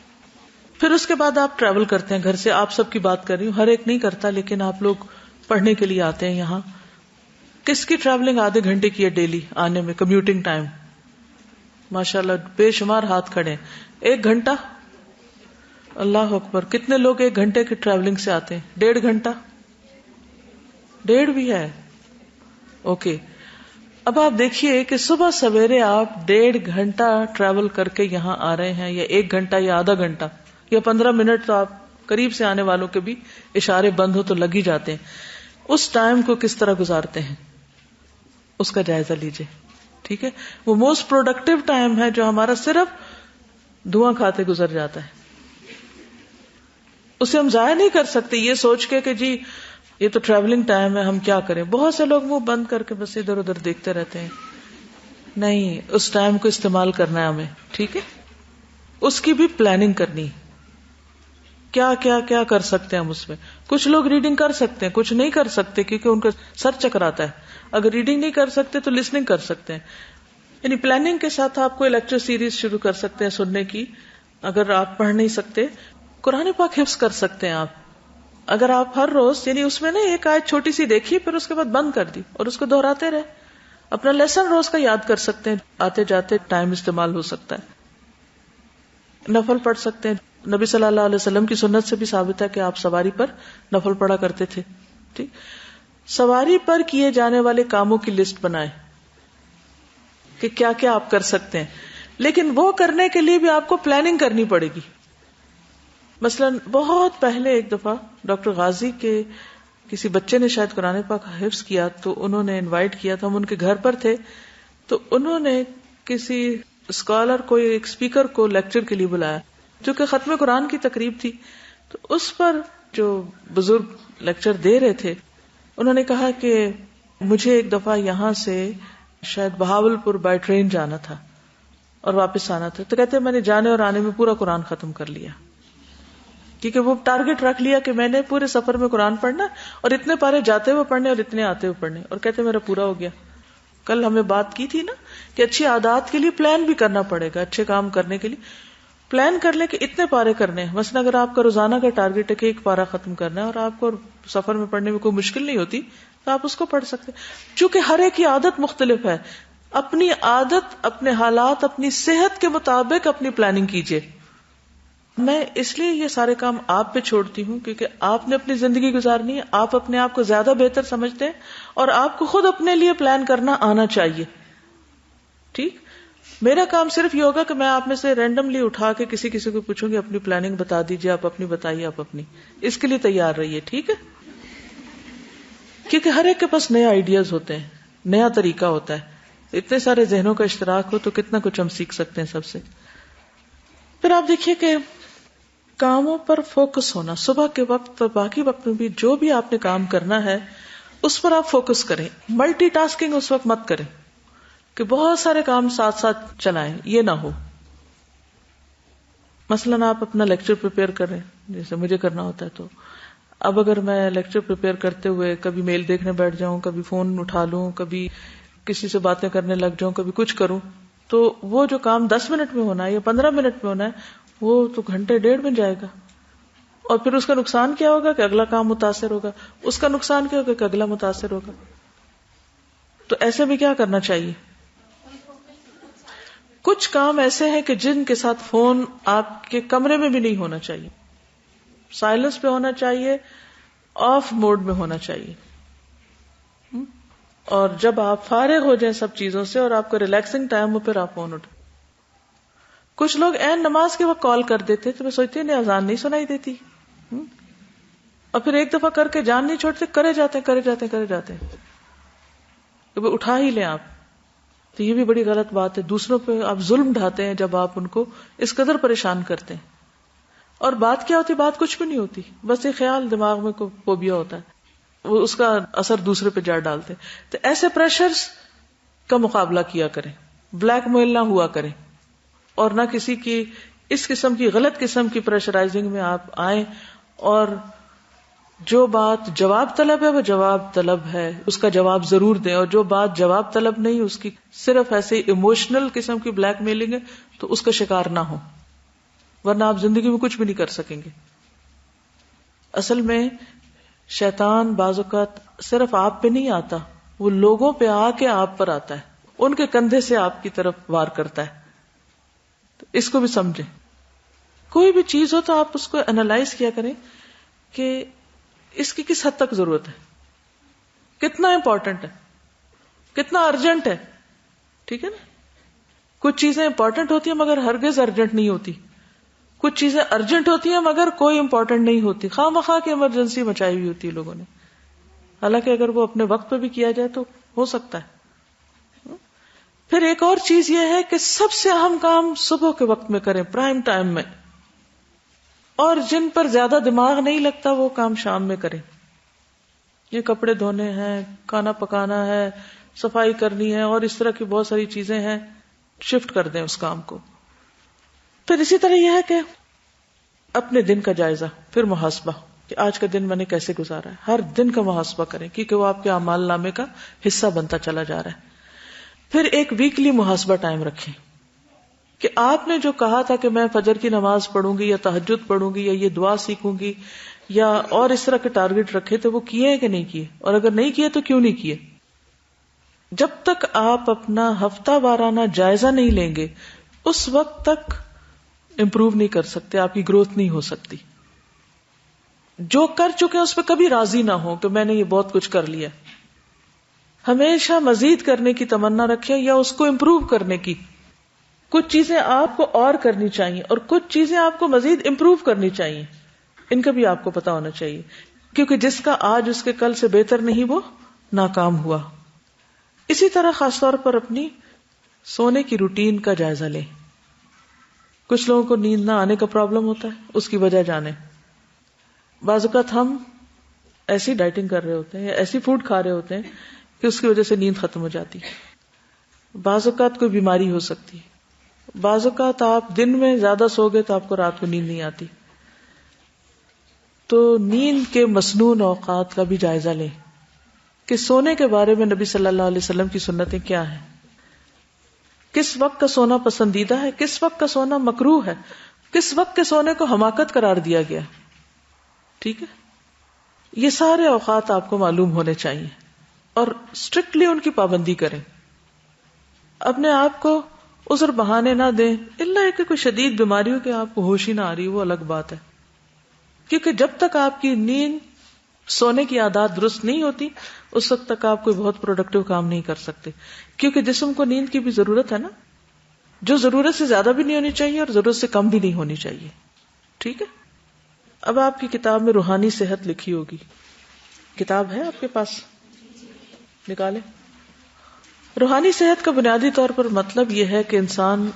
پھر اس کے بعد آپ ٹریول کرتے ہیں گھر سے. آپ سب کی بات کر رہی ہوں، ہر ایک نہیں کرتا لیکن آپ لوگ پڑھنے کے لیے آتے ہیں یہاں. کس کی ٹریولنگ آدھے گھنٹے کی ہے ڈیلی آنے میں؟ کمیوٹنگ ٹائم ماشاءاللہ بے شمار ہاتھ کھڑے ہیں. 1 گھنٹہ، اللہ اکبر. کتنے لوگ 1 گھنٹے کی ٹریولنگ سے آتے ہیں؟ 1.5 گھنٹہ، 1.5 بھی ہے. اوکے. اب آپ دیکھیے کہ صبح سویرے آپ 1.5 گھنٹہ ٹریول کر کے یہاں آ رہے ہیں، یا 1 گھنٹہ یا آدھا گھنٹہ یا 15 منٹ، تو آپ قریب سے آنے والوں کے بھی اشارے بند ہو تو لگ ہی جاتے ہیں. اس ٹائم کو کس طرح گزارتے ہیں اس کا جائزہ لیجئے. ٹھیک ہے. وہ موسٹ پروڈکٹیو ٹائم ہے جو ہمارا صرف دعا کھاتے گزر جاتا ہے. اسے ہم ضائع نہیں کر سکتے یہ سوچ کے کہ جی یہ تو ٹریولنگ ٹائم ہے ہم کیا کریں. بہت سے لوگ منہ بند کر کے بس ادھر ادھر دیکھتے رہتے ہیں. نہیں, اس ٹائم کو استعمال کرنا ہے ہمیں, ٹھیک ہے. اس کی بھی پلاننگ کرنی, کیا کیا کیا کر سکتے ہیں ہم اس میں. کچھ لوگ ریڈنگ کر سکتے ہیں, کچھ نہیں کر سکتے کیونکہ ان کا سر چکراتا ہے. اگر ریڈنگ نہیں کر سکتے تو لسننگ کر سکتے ہیں. یعنی پلاننگ کے ساتھ آپ کوئی لیکچر سیریز شروع کر سکتے ہیں سننے کی. اگر آپ پڑھ نہیں سکتے قرآن پاک حفظ کر سکتے ہیں آپ. اگر آپ ہر روز یعنی اس میں نا ایک آیت چھوٹی سی دیکھی پھر اس کے بعد بند کر دی اور اس کو دہراتے رہے, اپنا لیسن روز کا یاد کر سکتے ہیں. آتے جاتے ٹائم استعمال ہو سکتا ہے. نفل پڑھ سکتے ہیں. نبی صلی اللہ علیہ وسلم کی سنت سے بھی ثابت ہے کہ آپ سواری پر نفل پڑھا کرتے تھے. ٹھیک, سواری پر کیے جانے والے کاموں کی لسٹ بنائیں کہ کیا کیا آپ کر سکتے ہیں, لیکن وہ کرنے کے لیے بھی آپ کو پلاننگ کرنی پڑے گی. مثلا بہت پہلے ایک دفعہ ڈاکٹر غازی کے کسی بچے نے شاید قرآن پاک حفظ کیا تو انہوں نے انوائٹ کیا تھا, ہم ان کے گھر پر تھے, تو انہوں نے کسی اسکالر کو ایک اسپیکر کو لیکچر کے لیے بلایا جو کہ ختم قرآن کی تقریب تھی. تو اس پر جو بزرگ لیکچر دے رہے تھے انہوں نے کہا کہ مجھے ایک دفعہ یہاں سے شاید بہاول پور بائی ٹرین جانا تھا اور واپس آنا تھا, تو کہتے میں نے جانے اور آنے میں پورا قرآن ختم کر لیا, کیونکہ وہ ٹارگٹ رکھ لیا کہ میں نے پورے سفر میں قرآن پڑھنا اور اتنے پارے جاتے ہوئے پڑھنے اور اتنے آتے ہوئے پڑھنے, اور کہتے میرا پورا ہو گیا. کل ہمیں بات کی تھی نا کہ اچھی عادات کے لیے پلان بھی کرنا پڑے گا. اچھے کام کرنے کے لیے پلان کر لیں کہ اتنے پارے کرنے ہیں. مثلا اگر آپ کا روزانہ کا ٹارگٹ ہے کہ ایک پارا ختم کرنا ہے اور آپ کو سفر میں پڑھنے میں کوئی مشکل نہیں ہوتی تو آپ اس کو پڑھ سکتے. چونکہ ہر ایک کی عادت مختلف ہے, اپنی عادت, اپنے حالات, اپنی صحت کے مطابق اپنی پلاننگ کیجیے. میں اس لیے یہ سارے کام آپ پہ چھوڑتی ہوں کیونکہ آپ نے اپنی زندگی گزارنی ہے, آپ اپنے آپ کو زیادہ بہتر سمجھتے ہیں اور آپ کو خود اپنے لیے پلان کرنا آنا چاہیے. ٹھیک, میرا کام صرف یہ ہوگا کہ میں آپ میں سے رینڈملی اٹھا کے کسی کو پوچھوں گی اپنی پلاننگ بتا دیجیے, آپ اپنی بتائیے, آپ اپنی. اس کے لیے تیار رہیے, ٹھیک ہے, کیونکہ ہر ایک کے پاس نئے آئیڈیاز ہوتے ہیں, نیا طریقہ ہوتا ہے. اتنے سارے ذہنوں کا اشتراک ہو تو کتنا کچھ ہم سیکھ سکتے ہیں سب سے. پھر آپ دیکھیے کہ کاموں پر فوکس ہونا, صبح کے وقت اور باقی وقت میں بھی جو بھی آپ نے کام کرنا ہے اس پر آپ فوکس کریں. ملٹی ٹاسکنگ اس وقت مت کریں کہ بہت سارے کام ساتھ ساتھ چلائیں, یہ نہ ہو. مثلاً آپ اپنا لیکچر پریپیئر کریں جیسے مجھے کرنا ہوتا ہے, تو اب اگر میں لیکچر پریپیئر کرتے ہوئے کبھی میل دیکھنے بیٹھ جاؤں, کبھی فون اٹھا لوں, کبھی کسی سے باتیں کرنے لگ جاؤں, کبھی کچھ کروں, تو وہ جو کام 10 منٹ میں ہونا ہے یا 15 منٹ میں ہونا ہے وہ تو گھنٹے ڈیڑھ میں جائے گا. اور پھر اس کا نقصان کیا ہوگا کہ اگلا کام متاثر ہوگا, اس کا نقصان کیا ہوگا کہ اگلا متاثر ہوگا. تو ایسے بھی کیا کرنا چاہیے, کچھ کام ایسے ہیں کہ جن کے ساتھ فون آپ کے کمرے میں بھی نہیں ہونا چاہیے, سائلنس پہ ہونا چاہیے, آف موڈ میں ہونا چاہیے. اور جب آپ فارغ ہو جائیں سب چیزوں سے اور آپ کا ریلیکسنگ ٹائم ہو پھر آپ فون اٹھیں. کچھ لوگ عین نماز کے وقت کال کر دیتے تو میں سوچتی ہوں اذان نہیں سنائی دیتی, اور پھر ایک دفعہ کر کے جان نہیں چھوڑتے, کرے جاتے ہیں کہ اٹھا ہی لیں آپ. تو یہ بھی بڑی غلط بات ہے, دوسروں پہ آپ ظلم ڈھاتے ہیں جب آپ ان کو اس قدر پریشان کرتے ہیں. اور بات کیا ہوتی, بات کچھ بھی نہیں ہوتی, بس یہ خیال دماغ میں کوئی فوبیا ہوتا ہے, وہ اس کا اثر دوسرے پہ جا ڈالتے. تو ایسے پریشرز کا مقابلہ کیا کریں, بلیک میل نہ ہوا کریں, اور نہ کسی کی اس قسم کی غلط قسم کی پریشرائزنگ میں آپ آئیں. اور جو بات جواب طلب ہے وہ جواب طلب ہے, اس کا جواب ضرور دیں, اور جو بات جواب طلب نہیں اس کی صرف ایسے ایموشنل قسم کی بلیک میلنگ ہے تو اس کا شکار نہ ہو, ورنہ آپ زندگی میں کچھ بھی نہیں کر سکیں گے. اصل میں شیطان بعض اوقات صرف آپ پہ نہیں آتا, وہ لوگوں پہ آ کے آپ پر آتا ہے, ان کے کندھے سے آپ کی طرف وار کرتا ہے. تو اس کو بھی سمجھیں. کوئی بھی چیز ہو تو آپ اس کو انالائز کیا کریں کہ اس کی کس حد تک ضرورت ہے, کتنا امپورٹنٹ ہے, کتنا ارجنٹ ہے. ٹھیک ہے نا, کچھ چیزیں امپورٹنٹ ہوتی ہیں مگر ہرگز ارجنٹ نہیں ہوتی, کچھ چیزیں ارجنٹ ہوتی ہیں مگر کوئی امپورٹنٹ نہیں ہوتی, خواہ مخواہ کی ایمرجنسی مچائی ہوئی ہوتی ہے لوگوں نے, حالانکہ اگر وہ اپنے وقت پہ بھی کیا جائے تو ہو سکتا ہے. پھر ایک اور چیز یہ ہے کہ سب سے اہم کام صبح کے وقت میں کریں, پرائم ٹائم میں. اور جن پر زیادہ دماغ نہیں لگتا وہ کام شام میں کریں. یہ کپڑے دھونے ہیں, کھانا پکانا ہے, صفائی کرنی ہے, اور اس طرح کی بہت ساری چیزیں ہیں, شفٹ کر دیں اس کام کو. پھر اسی طرح یہ ہے کہ اپنے دن کا جائزہ, پھر محاسبہ کہ آج کا دن میں نے کیسے گزارا ہے. ہر دن کا محاسبہ کریں کیونکہ وہ آپ کے اعمال نامے کا حصہ بنتا چلا جا رہا ہے. پھر ایک ویکلی محاسبہ ٹائم رکھیں کہ آپ نے جو کہا تھا کہ میں فجر کی نماز پڑھوں گی یا تہجد پڑھوں گی یا یہ دعا سیکھوں گی یا اور اس طرح کے ٹارگٹ رکھے تھے, وہ کیے ہیں کہ نہیں کیے, اور اگر نہیں کیے تو کیوں نہیں کیے. جب تک آپ اپنا ہفتہ وارانہ جائزہ نہیں لیں گے اس وقت تک امپروو نہیں کر سکتے, آپ کی گروتھ نہیں ہو سکتی. جو کر چکے اس پہ کبھی راضی نہ ہو کہ میں نے یہ بہت کچھ کر لیا. ہمیشہ مزید کرنے کی تمنا رکھیں یا اس کو امپروو کرنے کی. کچھ چیزیں آپ کو اور کرنی چاہیے اور کچھ چیزیں آپ کو مزید امپروو کرنی چاہیے. ان کا بھی آپ کو پتا ہونا چاہیے کیونکہ جس کا آج اس کے کل سے بہتر نہیں وہ ناکام ہوا. اسی طرح خاص طور پر اپنی سونے کی روٹین کا جائزہ لیں. کچھ لوگوں کو نیند نہ آنے کا پرابلم ہوتا ہے, اس کی وجہ جانیں. بعض اوقات ہم ایسی ڈائٹنگ کر رہے ہوتے ہیں یا ایسی فوڈ کھا رہے ہوتے ہیں کہ اس کی وجہ سے نیند ختم ہو جاتی ہے. بعض اوقات کوئی بیماری ہو سکتی ہے. بعض اوقات آپ دن میں زیادہ سو گئے تو آپ کو رات کو نیند نہیں آتی. تو نیند کے مسنون اوقات کا بھی جائزہ لیں کہ سونے کے بارے میں نبی صلی اللہ علیہ وسلم کی سنتیں کیا ہیں. کس وقت کا سونا پسندیدہ ہے, کس وقت کا سونا مکروہ ہے, کس وقت کے سونے کو حماقت قرار دیا گیا. ٹھیک ہے, یہ سارے اوقات آپ کو معلوم ہونے چاہیے اور اسٹرکٹلی ان کی پابندی کریں. اپنے آپ کو عذر بہانے نہ دیں, الا کہ کوئی شدید بیماری ہو کہ آپ کو ہوش ہی نہ آ رہی, وہ الگ بات ہے. کیونکہ جب تک آپ کی نیند, سونے کی عادات درست نہیں ہوتی اس وقت تک آپ کوئی بہت پروڈکٹیو کام نہیں کر سکتے. کیونکہ جسم کو نیند کی بھی ضرورت ہے نا, جو ضرورت سے زیادہ بھی نہیں ہونی چاہیے اور ضرورت سے کم بھی نہیں ہونی چاہیے. ٹھیک ہے. اب آپ کی کتاب میں روحانی صحت لکھی ہوگی, کتاب ہے آپ کے پاس, نکالیں. روحانی صحت کا بنیادی طور پر مطلب یہ ہے کہ انسان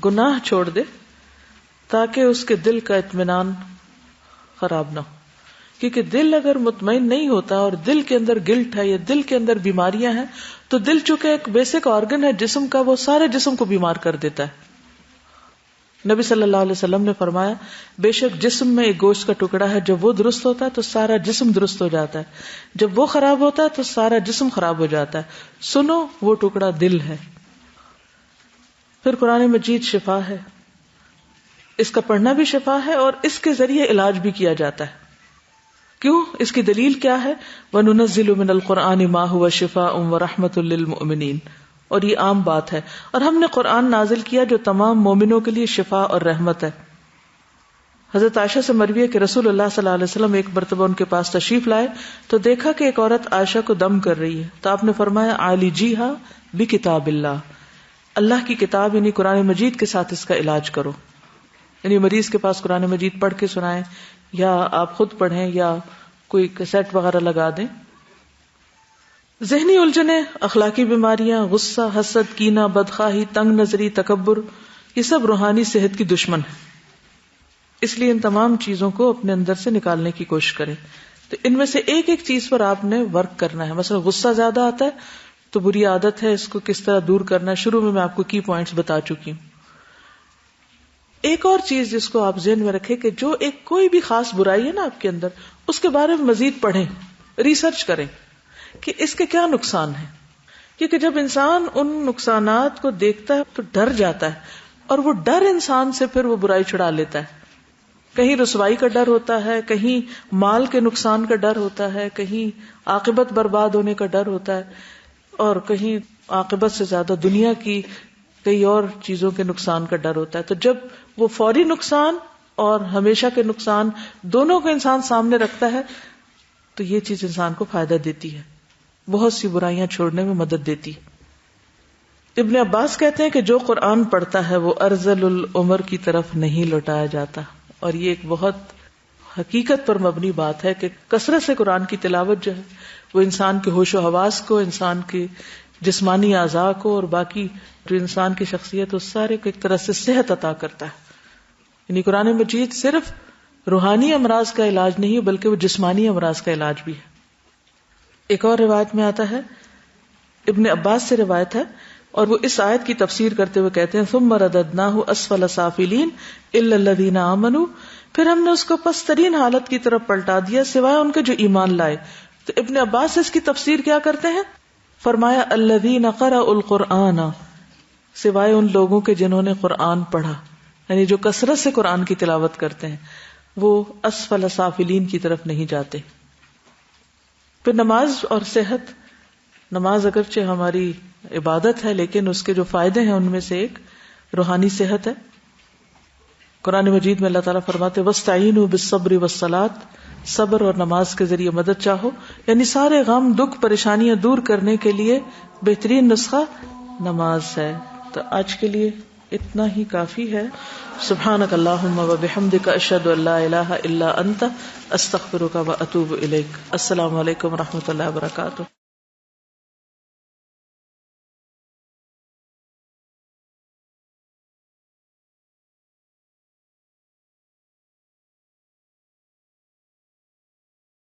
گناہ چھوڑ دے تاکہ اس کے دل کا اطمینان خراب نہ ہو. کیونکہ دل اگر مطمئن نہیں ہوتا اور دل کے اندر گلٹ ہے یا دل کے اندر بیماریاں ہیں تو دل چونکہ ایک بیسک آرگن ہے جسم کا, وہ سارے جسم کو بیمار کر دیتا ہے. نبی صلی اللہ علیہ وسلم نے فرمایا بے شک جسم میں ایک گوشت کا ٹکڑا ہے, جب وہ درست ہوتا ہے تو سارا جسم درست ہو جاتا ہے, جب وہ خراب ہوتا ہے تو سارا جسم خراب ہو جاتا ہے. سنو وہ ٹکڑا دل ہے. پھر قرآن مجید شفا ہے, اس کا پڑھنا بھی شفا ہے اور اس کے ذریعے علاج بھی کیا جاتا ہے. کیوں؟ اس کی دلیل کیا ہے؟ وَنُنَزِّلُ مِنَ الْقُرْآنِ مَا هُوَ شِفَاءٌ وَرَحْمَةٌ لِّلْمُؤْمِنِينَ, اور یہ عام بات ہے, اور ہم نے قرآن نازل کیا جو تمام مومنوں کے لیے شفا اور رحمت ہے. حضرت عائشہ سے مروی ہے کہ رسول اللہ صلی اللہ علیہ وسلم ایک مرتبہ ان کے پاس تشریف لائے تو دیکھا کہ ایک عورت عائشہ کو دم کر رہی ہے, تو آپ نے فرمایا عالجیہا بکتاب اللہ, اللہ کی کتاب یعنی قرآن مجید کے ساتھ اس کا علاج کرو. یعنی مریض کے پاس قرآن مجید پڑھ کے سنائیں یا آپ خود پڑھیں یا کوئی کیسٹ وغیرہ لگا دیں. ذہنی الجھنیں, اخلاقی بیماریاں, غصہ, حسد, کینہ, بدخواہی, تنگ نظری, تکبر, یہ سب روحانی صحت کی دشمن ہیں. اس لیے ان تمام چیزوں کو اپنے اندر سے نکالنے کی کوشش کریں. تو ان میں سے ایک ایک چیز پر آپ نے ورک کرنا ہے. مثلا غصہ زیادہ آتا ہے تو بری عادت ہے, اس کو کس طرح دور کرنا ہے. شروع میں آپ کو کی پوائنٹس بتا چکی ہوں. ایک اور چیز جس کو آپ ذہن میں رکھیں کہ جو ایک کوئی بھی خاص برائی ہے نا آپ کے اندر, اس کے بارے میں مزید پڑھیں, ریسرچ کریں کہ اس کے کیا نقصان ہیں. کیونکہ جب انسان ان نقصانات کو دیکھتا ہے تو ڈر جاتا ہے, اور وہ ڈر انسان سے پھر وہ برائی چھڑا لیتا ہے. کہیں رسوائی کا ڈر ہوتا ہے, کہیں مال کے نقصان کا ڈر ہوتا ہے, کہیں عاقبت برباد ہونے کا ڈر ہوتا ہے, اور کہیں عاقبت سے زیادہ دنیا کی کئی اور چیزوں کے نقصان کا ڈر ہوتا ہے. تو جب وہ فوری نقصان اور ہمیشہ کے نقصان دونوں کو انسان سامنے رکھتا ہے تو یہ چیز انسان کو فائدہ دیتی ہے, بہت سی برائیاں چھوڑنے میں مدد دیتی ہے. ابن عباس کہتے ہیں کہ جو قرآن پڑھتا ہے وہ ارذل العمر کی طرف نہیں لوٹایا جاتا, اور یہ ایک بہت حقیقت پر مبنی بات ہے کہ کثرت سے قرآن کی تلاوت جو ہے وہ انسان کے ہوش و حواس کو, انسان کے جسمانی اعضاء کو اور باقی جو انسان کی شخصیت اس سارے کو ایک طرح سے صحت عطا کرتا ہے. یعنی قرآن مجید صرف روحانی امراض کا علاج نہیں بلکہ وہ جسمانی امراض کا علاج بھی ہے. ایک اور روایت میں آتا ہے, ابن عباس سے روایت ہے, اور وہ اس آیت کی تفسیر کرتے ہوئے کہتے ہیں ثم رددناہ اسفل سافلین الا الذین آمنوا, پھر ہم نے اس کو پس ترین حالت کی طرف پلٹا دیا سوائے ان کے جو ایمان لائے. تو ابن عباس اس کی تفسیر کیا کرتے ہیں؟ فرمایا الذین قرأوا القرآن, سوائے ان لوگوں کے جنہوں نے قرآن پڑھا, یعنی جو کثرت سے قرآن کی تلاوت کرتے ہیں وہ اسفل سافلین کی طرف نہیں جاتے. پھر نماز اور صحت. نماز اگرچہ ہماری عبادت ہے لیکن اس کے جو فائدے ہیں ان میں سے ایک روحانی صحت ہے. قرآن مجید میں اللہ تعالیٰ فرماتے وَاسْتَعِينُوا بِالصَّبْرِ وَالصَّلَاةِ, صبر اور نماز کے ذریعے مدد چاہو, یعنی سارے غم دکھ پریشانیاں دور کرنے کے لیے بہترین نسخہ نماز ہے. تو آج کے لیے اتنا ہی کافی ہے. سبحانک اللہم و بحمدک اشہد ان لا الہ الا انت استغفرک و اتوب الیک. السلام علیکم و رحمۃ اللہ وبرکاتہ.